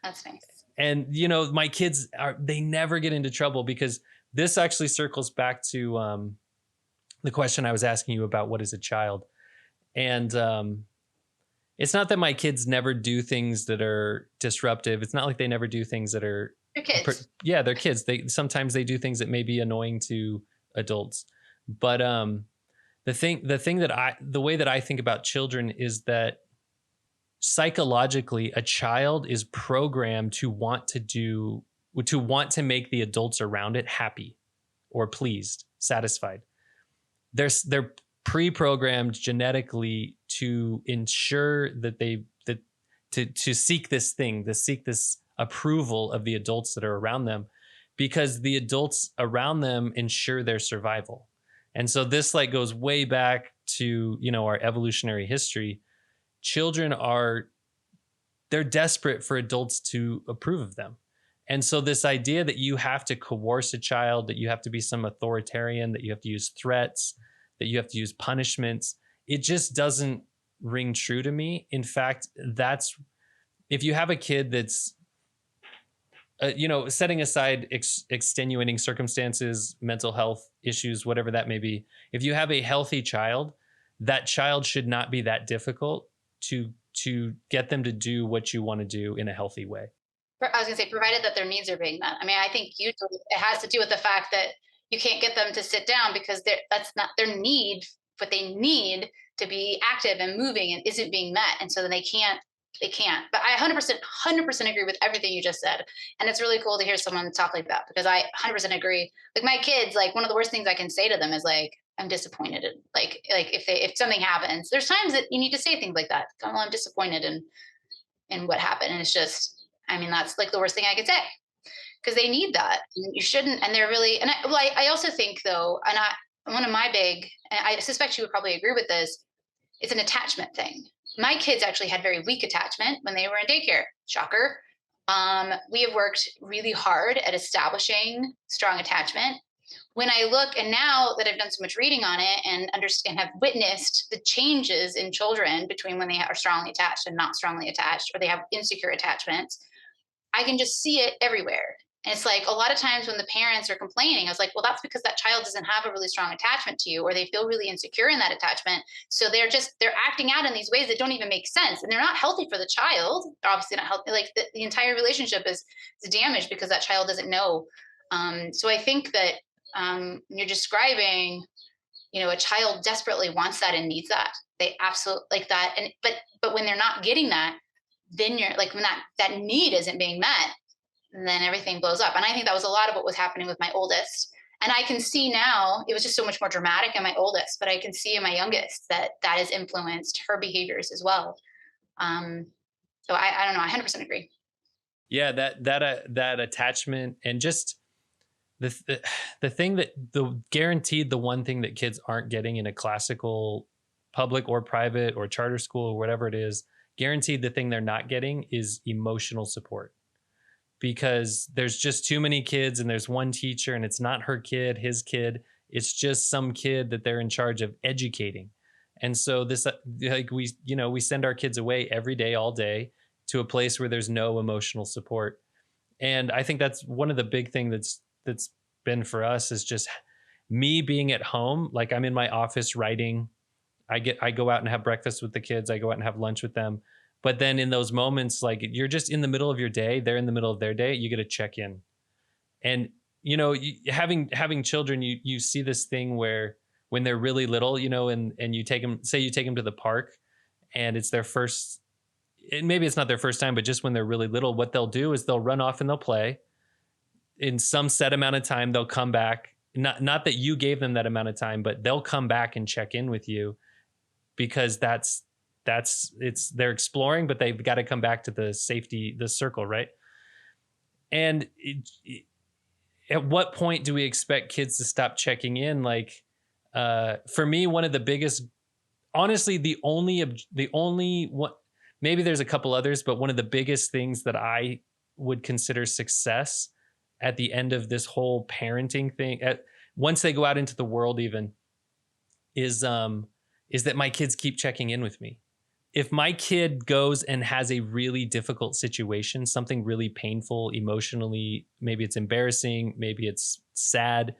Speaker 2: That's nice.
Speaker 1: And, my kids they never get into trouble, because this actually circles back to the question I was asking you about what is a child. And it's not that my kids never do things that are disruptive. It's not like they never do things that are,
Speaker 2: Your kids.
Speaker 1: yeah, they're kids. Sometimes they do things that may be annoying to adults. But the way that I think about children is that psychologically a child is programmed to want to make the adults around it happy or pleased, satisfied. They're pre-programmed genetically to ensure that to seek this thing, to seek this approval of the adults that are around them, because the adults around them ensure their survival. And so this like goes way back to, our evolutionary history. Children they're desperate for adults to approve of them. And so this idea that you have to coerce a child, that you have to be some authoritarian, that you have to use threats, that you have to use punishments, it just doesn't ring true to me. In fact, if you have a kid that's setting aside extenuating circumstances, mental health issues, whatever that may be, if you have a healthy child, that child should not be that difficult to get them to do what you want to do in a healthy way.
Speaker 2: I was going to say, provided that their needs are being met. I mean, I think usually it has to do with the fact that you can't get them to sit down because that's not their need. What they need to be active and moving and isn't being met, and so then they can't. But I 100% agree with everything you just said, and it's really cool to hear someone talk like that, because I 100% agree. Like my kids, like one of the worst things I can say to them is like, I'm disappointed. Like if something happens, there's times that you need to say things like that. Well, I'm disappointed in what happened, and it's just, I mean, that's like the worst thing I could say, because they need that. You shouldn't, and they're really, and I also think though, and one of my big, and I suspect you would probably agree with this, it's an attachment thing. My kids actually had very weak attachment when they were in daycare. Shocker. We have worked really hard at establishing strong attachment. When I look, and now that I've done so much reading on it and understand, have witnessed the changes in children between when they are strongly attached and not strongly attached, or they have insecure attachments, I can just see it everywhere. And it's like a lot of times when the parents are complaining, I was like, well, that's because that child doesn't have a really strong attachment to you, or they feel really insecure in that attachment. So they're acting out in these ways that don't even make sense. And they're not healthy for the child. They're obviously not healthy. Like the entire relationship is damaged because that child doesn't know. So I think that you're describing, a child desperately wants that and needs that. They absolutely like that. And, but when they're not getting that, then you're like, when that need isn't being met, then everything blows up. And I think that was a lot of what was happening with my oldest. And I can see now, it was just so much more dramatic in my oldest, but I can see in my youngest that has influenced her behaviors as well. So I don't know, I 100% agree.
Speaker 1: Yeah, that attachment, and just the thing that the one thing that kids aren't getting in a classical public or private or charter school or whatever it is, guaranteed the thing they're not getting is emotional support, because there's just too many kids and there's one teacher and it's not her kid, his kid. It's just some kid that they're in charge of educating. And so this like we send our kids away every day all day to a place where there's no emotional support. And I think that's one of the big thing that's been for us is just me being at home. Like I'm in my office writing. I go out and have breakfast with the kids. I go out and have lunch with them. But then in those moments, like you're just in the middle of your day, they're in the middle of their day, you get to check in. And having children, you see this thing where when they're really little, and you take them, say you take them to the park, and it's their first, and maybe it's not their first time, but just when they're really little, what they'll do is they'll run off and they'll play. In some set amount of time, they'll come back. Not that you gave them that amount of time, but they'll come back and check in with you, because they're exploring, but they've got to come back to the circle, right? And at what point do we expect kids to stop checking in? Like, for me, one of the biggest, honestly, the only one, maybe there's a couple others, but one of the biggest things that I would consider success at the end of this whole parenting thing, once they go out into the world, even is that my kids keep checking in with me. If my kid goes and has a really difficult situation, something really painful emotionally, maybe it's embarrassing, maybe it's sad,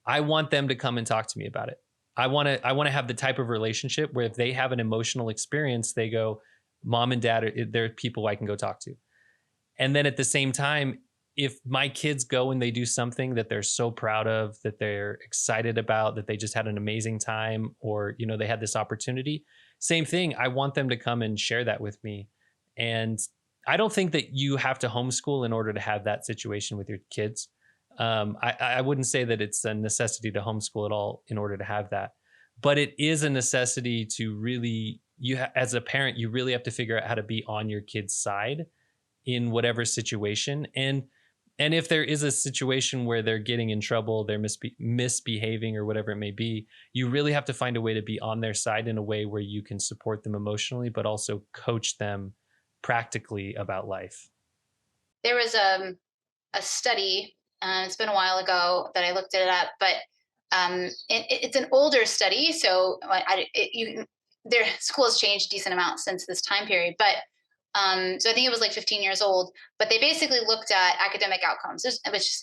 Speaker 1: I want them to come and talk to me about it. I want to have the type of relationship where if they have an emotional experience, they go, mom and dad, they're people I can go talk to. And then at the same time, if my kids go and they do something that they're so proud of, that they're excited about, that they just had an amazing time, or, they had this opportunity, same thing. I want them to come and share that with me. And I don't think that you have to homeschool in order to have that situation with your kids. I wouldn't say that it's a necessity to homeschool at all in order to have that, but it is a necessity to really, as a parent, you really have to figure out how to be on your kid's side in whatever situation. And if there is a situation where they're getting in trouble, they're misbehaving or whatever it may be, you really have to find a way to be on their side in a way where you can support them emotionally, but also coach them practically about life.
Speaker 2: There was a study, it's been a while ago that I looked it up, but it's an older study. So their school has changed a decent amount since this time period, but so I think it was like 15 years old, but they basically looked at academic outcomes, which,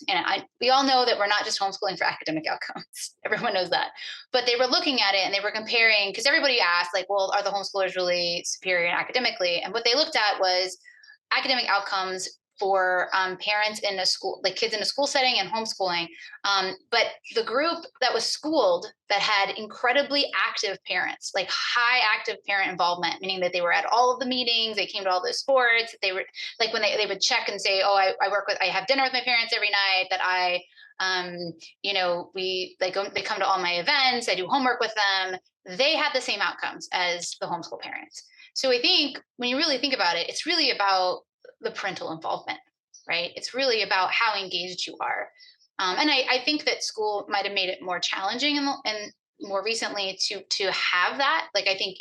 Speaker 2: we all know that we're not just homeschooling for academic outcomes. Everyone knows that, but they were looking at it and they were comparing, because everybody asked like, well, are the homeschoolers really superior academically? And what they looked at was academic outcomes for parents in a school, like kids in a school setting and homeschooling. But the group that was schooled that had incredibly active parents, like high active parent involvement, meaning that they were at all of the meetings, they came to all the sports, they were like when they would check and say, oh, I have dinner with my parents every night, that they come to all my events, I do homework with them. They had the same outcomes as the homeschool parents. So I think when you really think about it, it's really about the parental involvement, right? It's really about how engaged you are. And I think that school might have made it more challenging and more recently to have that. Like, I think,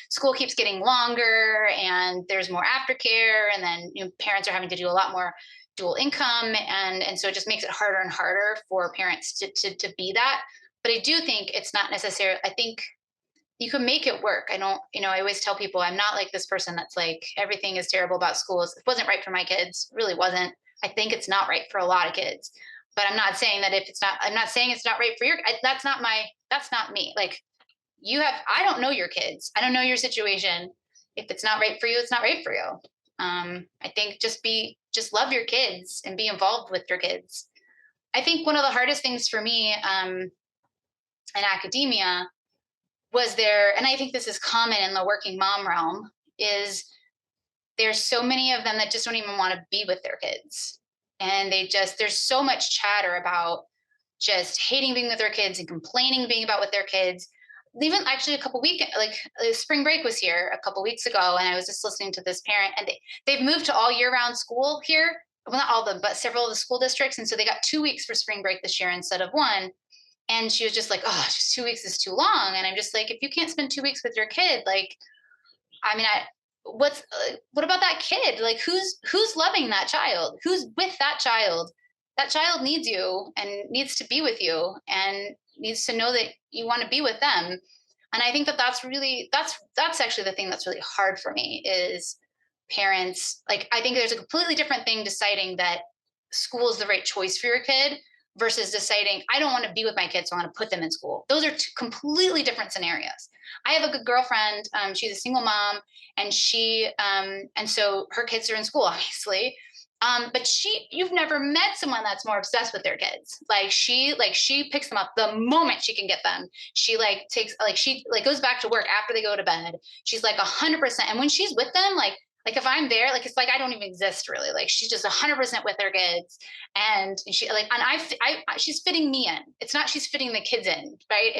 Speaker 2: school keeps getting longer and there's more aftercare, and then, parents are having to do a lot more dual income. And so it just makes it harder and harder for parents to be that. But I do think it's not necessary. I think you can make it work. I don't, I always tell people I'm not like this person that's like, everything is terrible about schools. It wasn't right for my kids. It really wasn't. I think it's not right for a lot of kids, but I'm not saying that I'm not saying it's not right for that's not me. Like, I don't know your kids. I don't know your situation. If it's not right for you, it's not right for you. I think just love your kids and be involved with your kids. I think one of the hardest things for me, in academia, and I think this is common in the working mom realm, is there's so many of them that just don't even want to be with their kids. And there's so much chatter about just hating being with their kids and complaining being about with their kids. Even actually a couple weeks, like spring break was here a couple weeks ago, and I was just listening to this parent, and they've moved to all year round school here. Well, not all of them, but several of the school districts. And so they got 2 weeks for spring break this year instead of one. And she was just like, oh, just 2 weeks is too long. And I'm just like, if you can't spend 2 weeks with your kid, like, I mean, what about that kid? Like, who's loving that child? Who's with that child? That child needs you and needs to be with you and needs to know that you want to be with them. And I think that that's actually the thing that's really hard for me is parents. Like, I think there's a completely different thing deciding that school is the right choice for your kid versus deciding I don't want to be with my kids, so I want to put them in school. Those are two completely different scenarios. I have a good girlfriend. She's a single mom, and so her kids are in school, obviously. But you've never met someone that's more obsessed with their kids. She picks them up the moment she can get them. She goes back to work after they go to bed. She's like 100%. And when she's with them, like if I'm there, like it's like I don't even exist really. Like she's just 100% with her kids, and she's fitting me in. It's not she's fitting the kids in, right?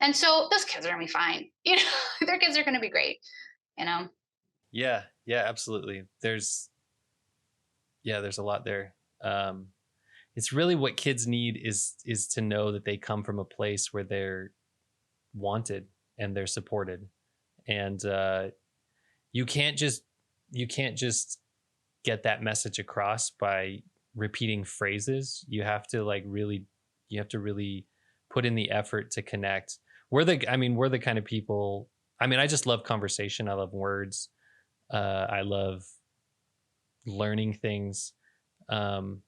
Speaker 2: And so those kids are gonna be fine. Their kids are gonna be great. You know.
Speaker 1: Yeah, yeah, absolutely. There's a lot there. It's really what kids need is to know that they come from a place where they're wanted and they're supported, and you can't just you can't just get that message across by repeating phrases. You have to really put in the effort to connect. We're the kind of people. I mean, I just love conversation. I love words. I love learning things. Um,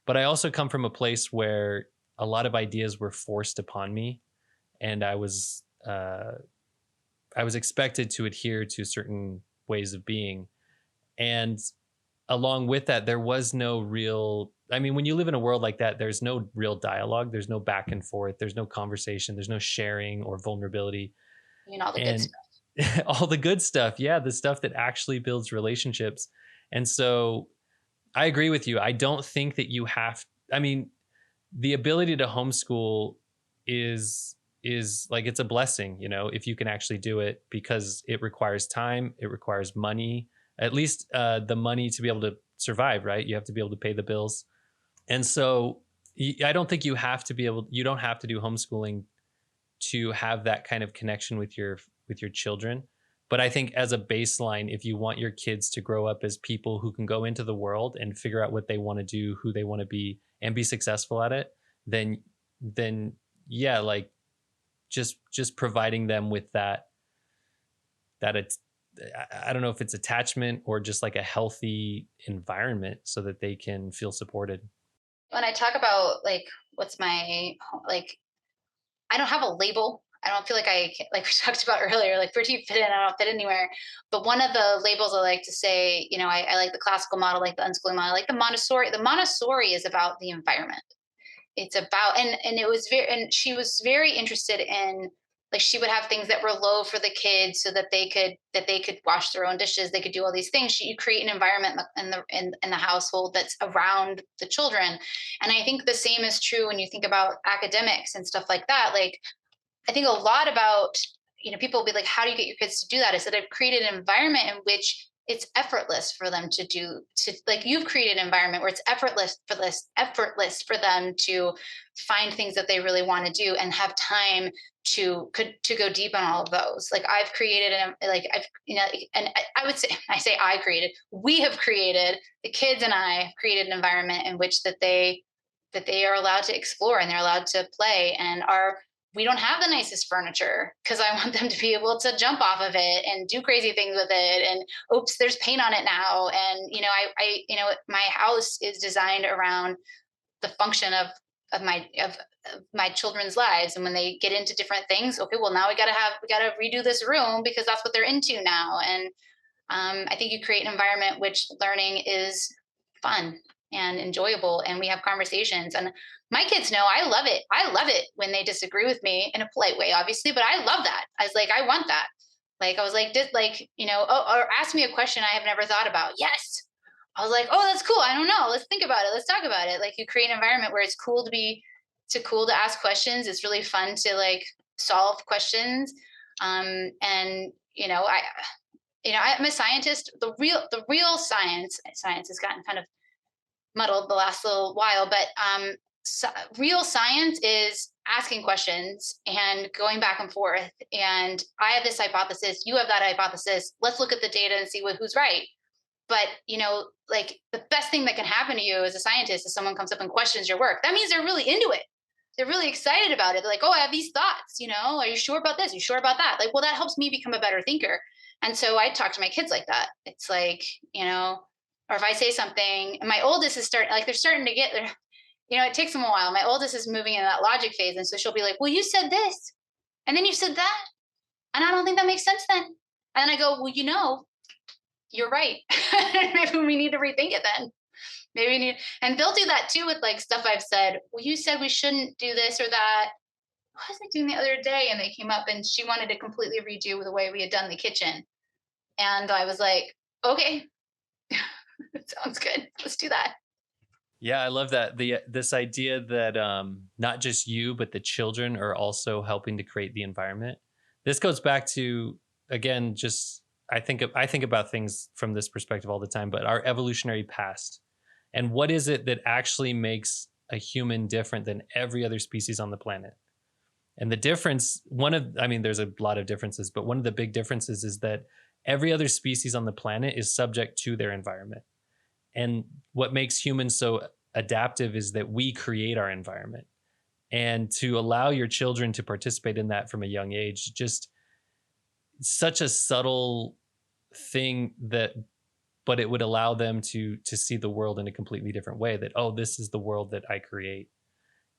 Speaker 1: but I also come from a place where a lot of ideas were forced upon me, and I was expected to adhere to certain ways of being. And along with that, there was no real. I mean, when you live in a world like that, there's no real dialogue. There's no back and forth. There's no conversation. There's no sharing or vulnerability.
Speaker 2: All the good
Speaker 1: And
Speaker 2: stuff.
Speaker 1: all the good stuff. Yeah, the stuff that actually builds relationships. And so I agree with you. I don't think that you have, I mean, the ability to homeschool is like it's a blessing, if you can actually do it because it requires time, it requires money, at least the money to be able to survive, right? You have to be able to pay the bills. And so I don't think you don't have to do homeschooling to have that kind of connection with your children. But I think as a baseline, if you want your kids to grow up as people who can go into the world and figure out what they want to do, who they want to be, and be successful at it, then yeah, like just providing them with that it's, I don't know if it's attachment or just like a healthy environment so that they can feel supported.
Speaker 2: When I talk about like what's my like I don't have a label. I don't feel like like we talked about earlier, like where do you fit in? I don't fit anywhere. But one of the labels I like to say, I like the classical model, like the unschooling model, like the Montessori. The Montessori is about the environment. It's about and it was very and she was very interested in like she would have things that were low for the kids so that they could wash their own dishes, they could do all these things. You create an environment in the household that's around the children. And I think the same is true when you think about academics and stuff like that. Like I think a lot about, people will be like, how do you get your kids to do that? Is that I've created an environment in which it's effortless for them like you've created an environment where it's effortless for them to find things that they really want to do and have time to go deep on all of those. Like I've created like I've, and I would say, I say I created, we have created, the kids and I have created an environment in which that they are allowed to explore and they're allowed to play and are we don't have the nicest furniture because I want them to be able to jump off of it and do crazy things with it. And oops, there's paint on it now. And my house is designed around the function of my children's lives. And when they get into different things, okay, well now we gotta redo this room because that's what they're into now. And I think you create an environment which learning is fun and enjoyable, and we have conversations. And my kids know I love it. I love it when they disagree with me in a polite way, obviously, but I love that. I was like, I want that. Like I was like, or ask me a question I have never thought about. Yes. I was like, oh, that's cool. I don't know. Let's think about it. Let's talk about it. Like you create an environment where it's cool to ask questions. It's really fun to like solve questions. And I'm a scientist. The real science has gotten kind of muddled the last little while, but so, real science is asking questions and going back and forth. And I have this hypothesis, you have that hypothesis. Let's look at the data and see who's right. But like the best thing that can happen to you as a scientist is someone comes up and questions your work. That means they're really into it. They're really excited about it. They're like, oh, I have these thoughts. Are you sure about this? Are you sure about that? Like, well, that helps me become a better thinker. And so I talk to my kids like that. It's like, or if I say something, and my oldest is starting, like they're starting to get there. It takes them a while. My oldest is moving in that logic phase. And so she'll be like, well, you said this, and then you said that. And I don't think that makes sense then. And then I go, well, you're right. Maybe we need to rethink it then. Maybe we need, and they'll do that too with like stuff I've said. Well, you said we shouldn't do this or that. What was I doing the other day? And they came up and she wanted to completely redo the way we had done the kitchen. And I was like, okay, sounds good. Let's do that.
Speaker 1: Yeah, I love that. This idea that not just you, but the children are also helping to create the environment. This goes back to, again, just I think about things from this perspective all the time, but our evolutionary past. And what is it that actually makes a human different than every other species on the planet? And the difference, there's a lot of differences, but one of the big differences is that every other species on the planet is subject to their environment. And what makes humans so adaptive is that we create our environment. And to allow your children to participate in that from a young age, just such a subtle thing but it would allow them to see the world in a completely different way, that, oh, this is the world that I create.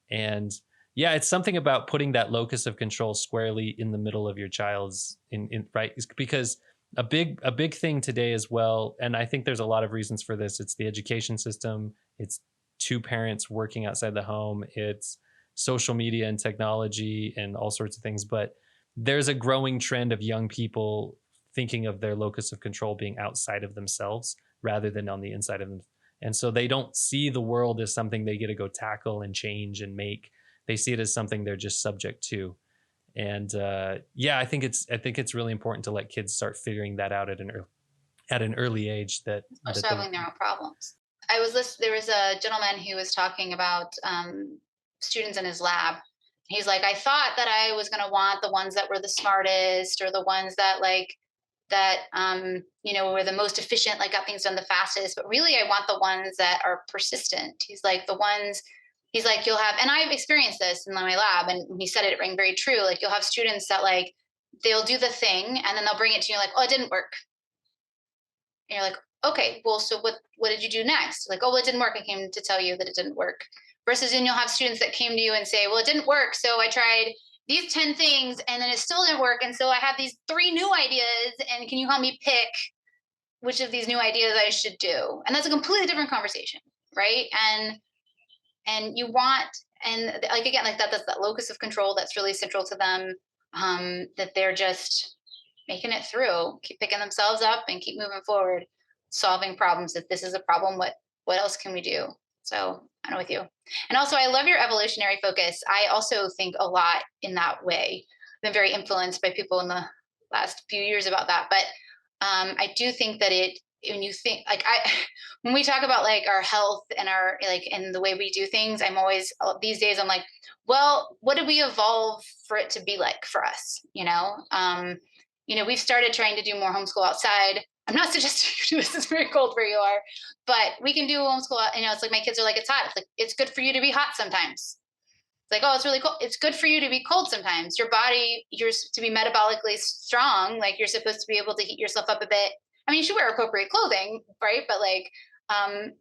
Speaker 1: And yeah, it's something about putting that locus of control squarely in the middle of your child's in right, because a big thing today as well, and I think there's a lot of reasons for this. It's the education system, it's two parents working outside the home, it's social media and technology and all sorts of things. But there's a growing trend of young people thinking of their locus of control being outside of themselves rather than on the inside of them. And so they don't see the world as something they get to go tackle and change and make. They see it as something they're just subject to. And yeah, I think it's really important to let kids start figuring that out at an early age. That
Speaker 2: Solving their own problems. There was a gentleman who was talking about students in his lab. He's like, I thought that I was going to want the ones that were the smartest, or the ones that were the most efficient, like got things done the fastest. But really, I want the ones that are persistent. He's like, you'll have, and I've experienced this in my lab, and he said it rang very true. Like, you'll have students that like, they'll do the thing and then they'll bring it to you like, oh, it didn't work. And you're like, okay, well, so what did you do next? Like, oh, well, it didn't work. I came to tell you that it didn't work. Versus then you'll have students that came to you and say, well, it didn't work. So I tried these 10 things and then it still didn't work. And so I have these 3 new ideas. And can you help me pick which of these new ideas I should do? And that's a completely different conversation, right? And you want, and like, again, like that's that locus of control that's really central to them, that they're just making it through, keep picking themselves up and keep moving forward, solving problems. If this is a problem, what else can we do? So I'm with you. And also, I love your evolutionary focus. I also think a lot in that way. I've been very influenced by people in the last few years about that. But I do think that when you think like when we talk about like our health and our like and the way we do things, I'm always these days I'm like, well, what did we evolve for it to be like for us? We've started trying to do more homeschool outside. I'm not suggesting you do this. It's very cold where you are, but we can do homeschool. It's like my kids are like, it's hot. It's like, it's good for you to be hot sometimes. It's like, oh, it's really cold. It's good for you to be cold sometimes. Your body, you're to be metabolically strong. Like, you're supposed to be able to heat yourself up a bit. I mean, you should wear appropriate clothing, right? But like,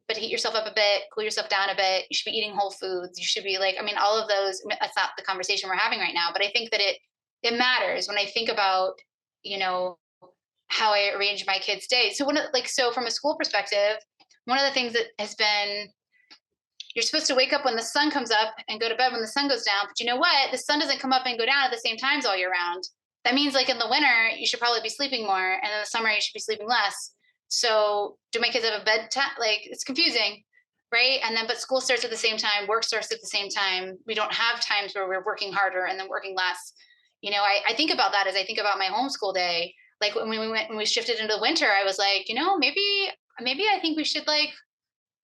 Speaker 2: but heat yourself up a bit, cool yourself down a bit. You should be eating whole foods. You should be like, I mean, all of those, that's not the conversation we're having right now, but I think that it matters when I think about, how I arrange my kids' day. So so from a school perspective, one of the things that has been, you're supposed to wake up when the sun comes up and go to bed when the sun goes down. But you know what? The sun doesn't come up and go down at the same times all year round. That means like in the winter, you should probably be sleeping more. And in the summer, you should be sleeping less. So do my kids have a bedtime? Like, it's confusing, right? And then, but school starts at the same time, work starts at the same time. We don't have times where we're working harder and then working less. I think about that as I think about my homeschool day. Like when we shifted into the winter, I was like, maybe I think we should like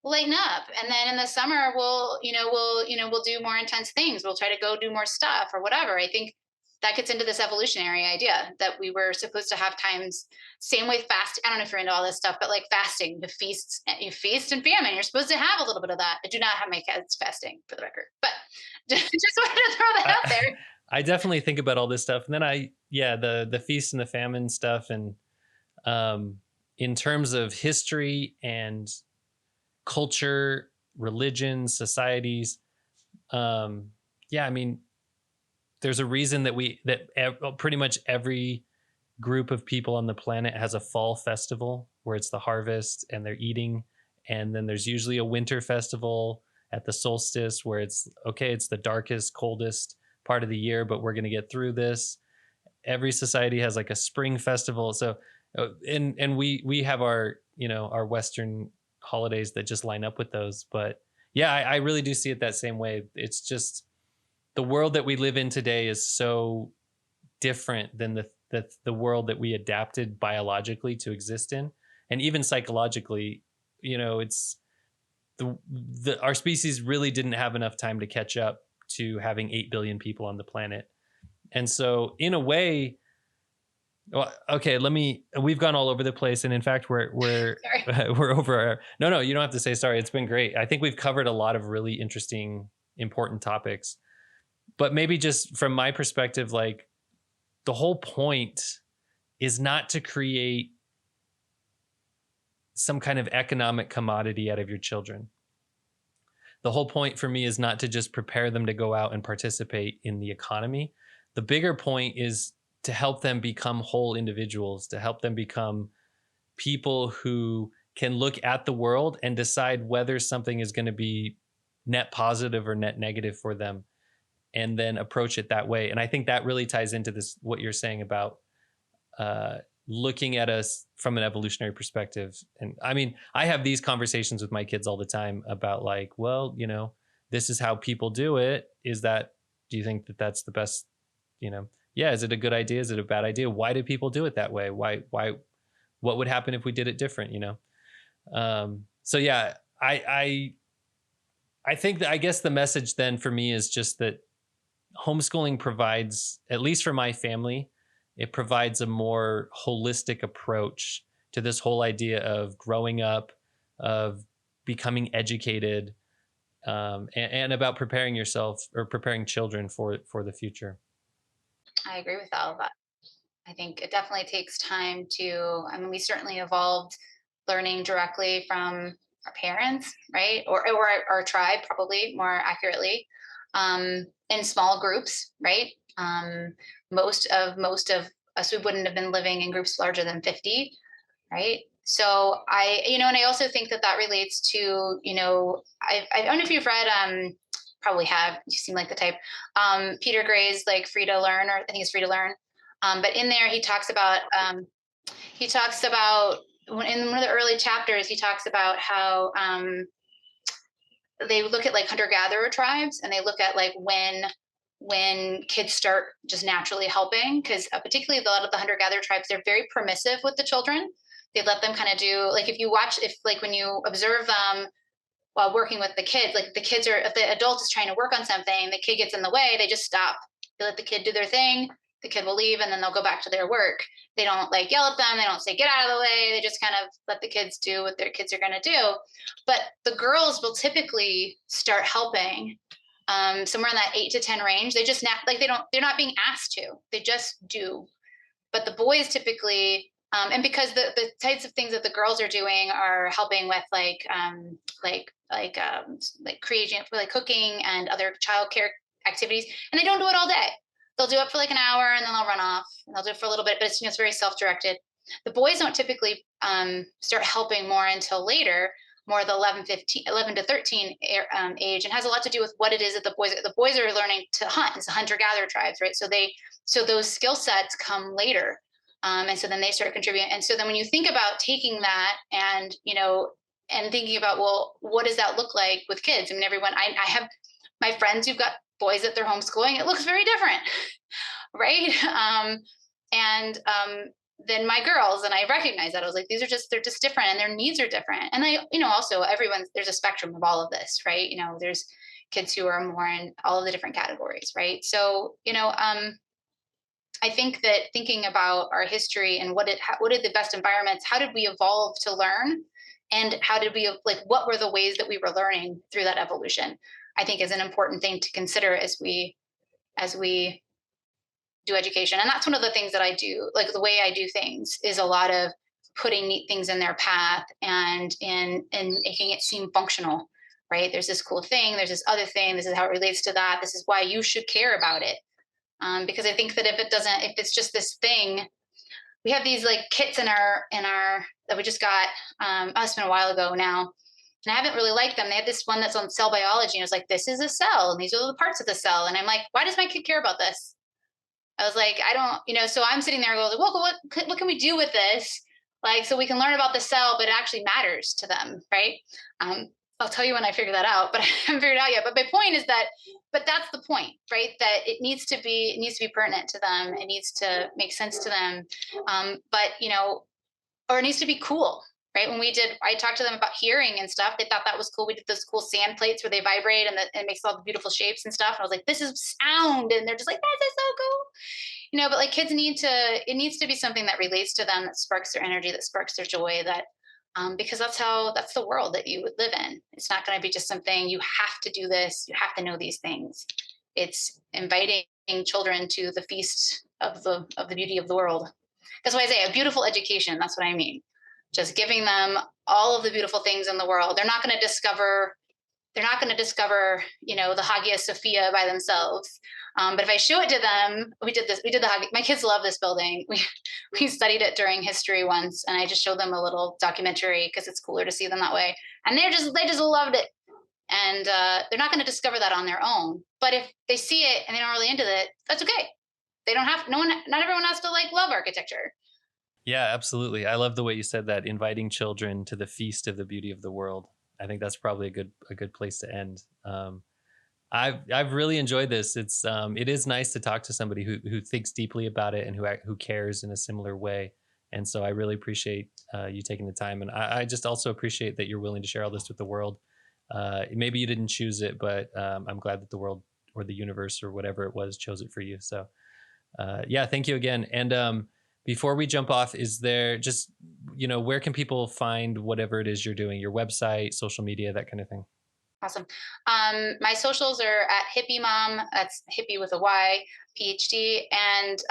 Speaker 2: lighten up. And then in the summer, we'll do more intense things. We'll try to go do more stuff or whatever. I think that gets into this evolutionary idea that we were supposed to have times. Same way fast. I don't know if you're into all this stuff, but like fasting, you feast and famine. You're supposed to have a little bit of that. I do not have my kids fasting, for the record, but just wanted to throw that
Speaker 1: I,
Speaker 2: out there.
Speaker 1: I definitely think about all this stuff, and then yeah, the feast and the famine stuff, and um, in terms of history and culture, religion, societies, yeah, I mean, there's a reason pretty much every group of people on the planet has a fall festival where it's the harvest and they're eating, and then there's usually a winter festival at the solstice where it's okay, it's the darkest, coldest part of the year, but we're going to get through this. Every society has like a spring festival. So and we have our, our Western holidays that just line up with those. But yeah, I really do see it that same way. It's just the world that we live in today is so different than the world that we adapted biologically to exist in, and even psychologically. It's our species really didn't have enough time to catch up to having 8 billion people on the planet. And so in a way, well, okay, we've gone all over the place. And in fact,
Speaker 2: Sorry.
Speaker 1: we're over no, you don't have to say sorry. It's been great. I think we've covered a lot of really interesting, important topics, but maybe just from my perspective, like the whole point is not to create some kind of economic commodity out of your children. The whole point for me is not to just prepare them to go out and participate in the economy. The bigger point is to help them become whole individuals, to help them become people who can look at the world and decide whether something is going to be net positive or net negative for them, and then approach it that way. And I think that really ties into this, what you're saying about looking at us from an evolutionary perspective. And I mean, I have these conversations with my kids all the time about like, well, this is how people do it. Do you think that that's the best, yeah, is it a good idea? Is it a bad idea? Why do people do it that way? What would happen if we did it different, So yeah, I think that, I guess the message then for me is just that homeschooling provides, at least for my family, it provides a more holistic approach to this whole idea of growing up, of becoming educated, and about preparing yourself or preparing children for the future.
Speaker 2: I agree with all of that. I think it definitely takes time to, I mean, we certainly evolved learning directly from our parents, right? Or our tribe, probably more accurately, in small groups, right? Most of us, we wouldn't have been living in groups larger than 50, right? So and I also think that that relates to, I don't know if you've read, probably have, you seem like the type, Peter Gray's like Free to Learn, or I think it's Free to Learn. But in there, he talks about in one of the early chapters, he talks about how they look at like hunter gatherer tribes, and they look at like when kids start just naturally helping, because particularly a lot of the hunter gatherer tribes, they're very permissive with the children. They let them kind of do, like, if like when you observe them while working with the kids, like the kids are, if the adult is trying to work on something, the kid gets in the way, they just stop. They let the kid do their thing. The kid will leave, and then they'll go back to their work. They don't like yell at them. They don't say, get out of the way. They just kind of let the kids do what their kids are going to do. But the girls will typically start helping somewhere in that 8 to 10 range. They just like they're not being asked to. They just do. But the boys typically, and because the types of things that the girls are doing are helping with like creating, like cooking and other childcare activities, and they don't do it all day. They'll do it for like an hour, and then they'll run off, and they'll do it for a little bit, but it's very self-directed. The boys don't typically start helping more until later, more the 11 to 13 age, and has a lot to do with what it is that the boys are learning to hunt. It's hunter-gatherer tribes, right? So those skill sets come later. And so then they start contributing. And so then when you think about taking that and thinking about, well, what does that look like with kids? I mean, I have my friends who've got boys that they're homeschooling. It looks very different, right? And than my girls. And I recognize that. I was like, they're just different and their needs are different. And I, also there's a spectrum of all of this, right? There's kids who are more in all of the different categories, right? So, I think that thinking about our history and what did the best environments, how did we evolve to learn? And how did we, like, what were the ways that we were learning through that evolution? I think is an important thing to consider as we do education. And that's one of the things that I do. Like, the way I do things is a lot of putting neat things in their path and in making it seem functional, right? There's this cool thing, there's this other thing, this is how it relates to that, this is why you should care about it. Because I think that if it's just this thing, we have these like kits in our that we just got. It's been a while ago now, and I haven't really liked them. They had this one that's on cell biology, and it was like, this is a cell, and these are the parts of the cell. And I'm like, why does my kid care about this? I was like, I don't, so I'm sitting there going, well, what can we do with this? Like, so we can learn about the cell, but it actually matters to them, right? I'll tell you when I figure that out, but I haven't figured it out yet. But my point is that, but that's the point, right? That it needs to be pertinent to them. It needs to make sense to them. But, or it needs to be cool, right? I talked to them about hearing and stuff. They thought that was cool. We did those cool sand plates where they vibrate and it makes all the beautiful shapes and stuff. And I was like, this is sound. And they're just like, this is so cool. But like, it needs to be something that relates to them, that sparks their energy, that sparks their joy, because that's the world that you would live in. It's not going to be just something you have to do this, you have to know these things. It's inviting children to the feast of the beauty of the world. That's why I say a beautiful education. That's what I mean. Just giving them all of the beautiful things in the world. They're not going to discover, the Hagia Sophia by themselves. But if I show it to them, we did my kids love this building. We studied it during history once, and I just showed them a little documentary because it's cooler to see them that way. And they just loved it. And they're not going to discover that on their own. But if they see it and they don't really into it, that's okay. They don't have, not everyone has to like love architecture.
Speaker 1: Yeah, absolutely. I love the way you said that, inviting children to the feast of the beauty of the world. I think that's probably a good place to end. I've really enjoyed this. It is nice to talk to somebody who thinks deeply about it and who cares in a similar way. And so I really appreciate you taking the time, and I just also appreciate that you're willing to share all this with the world. Maybe you didn't choose it, but I'm glad that the world or the universe or whatever it was chose it for you. So yeah, thank you again. And before we jump off, is there just, where can people find whatever it is you're doing, your website, social media, that kind of thing?
Speaker 2: Awesome. My socials are at hippie mom. That's hippie with a Y, PhD. And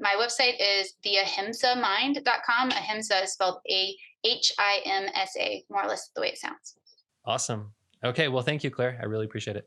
Speaker 2: my website is theahimsamind.com. Ahimsa is spelled AHIMSA, more or less the way it sounds.
Speaker 1: Awesome. Okay. Well, thank you, Claire. I really appreciate it.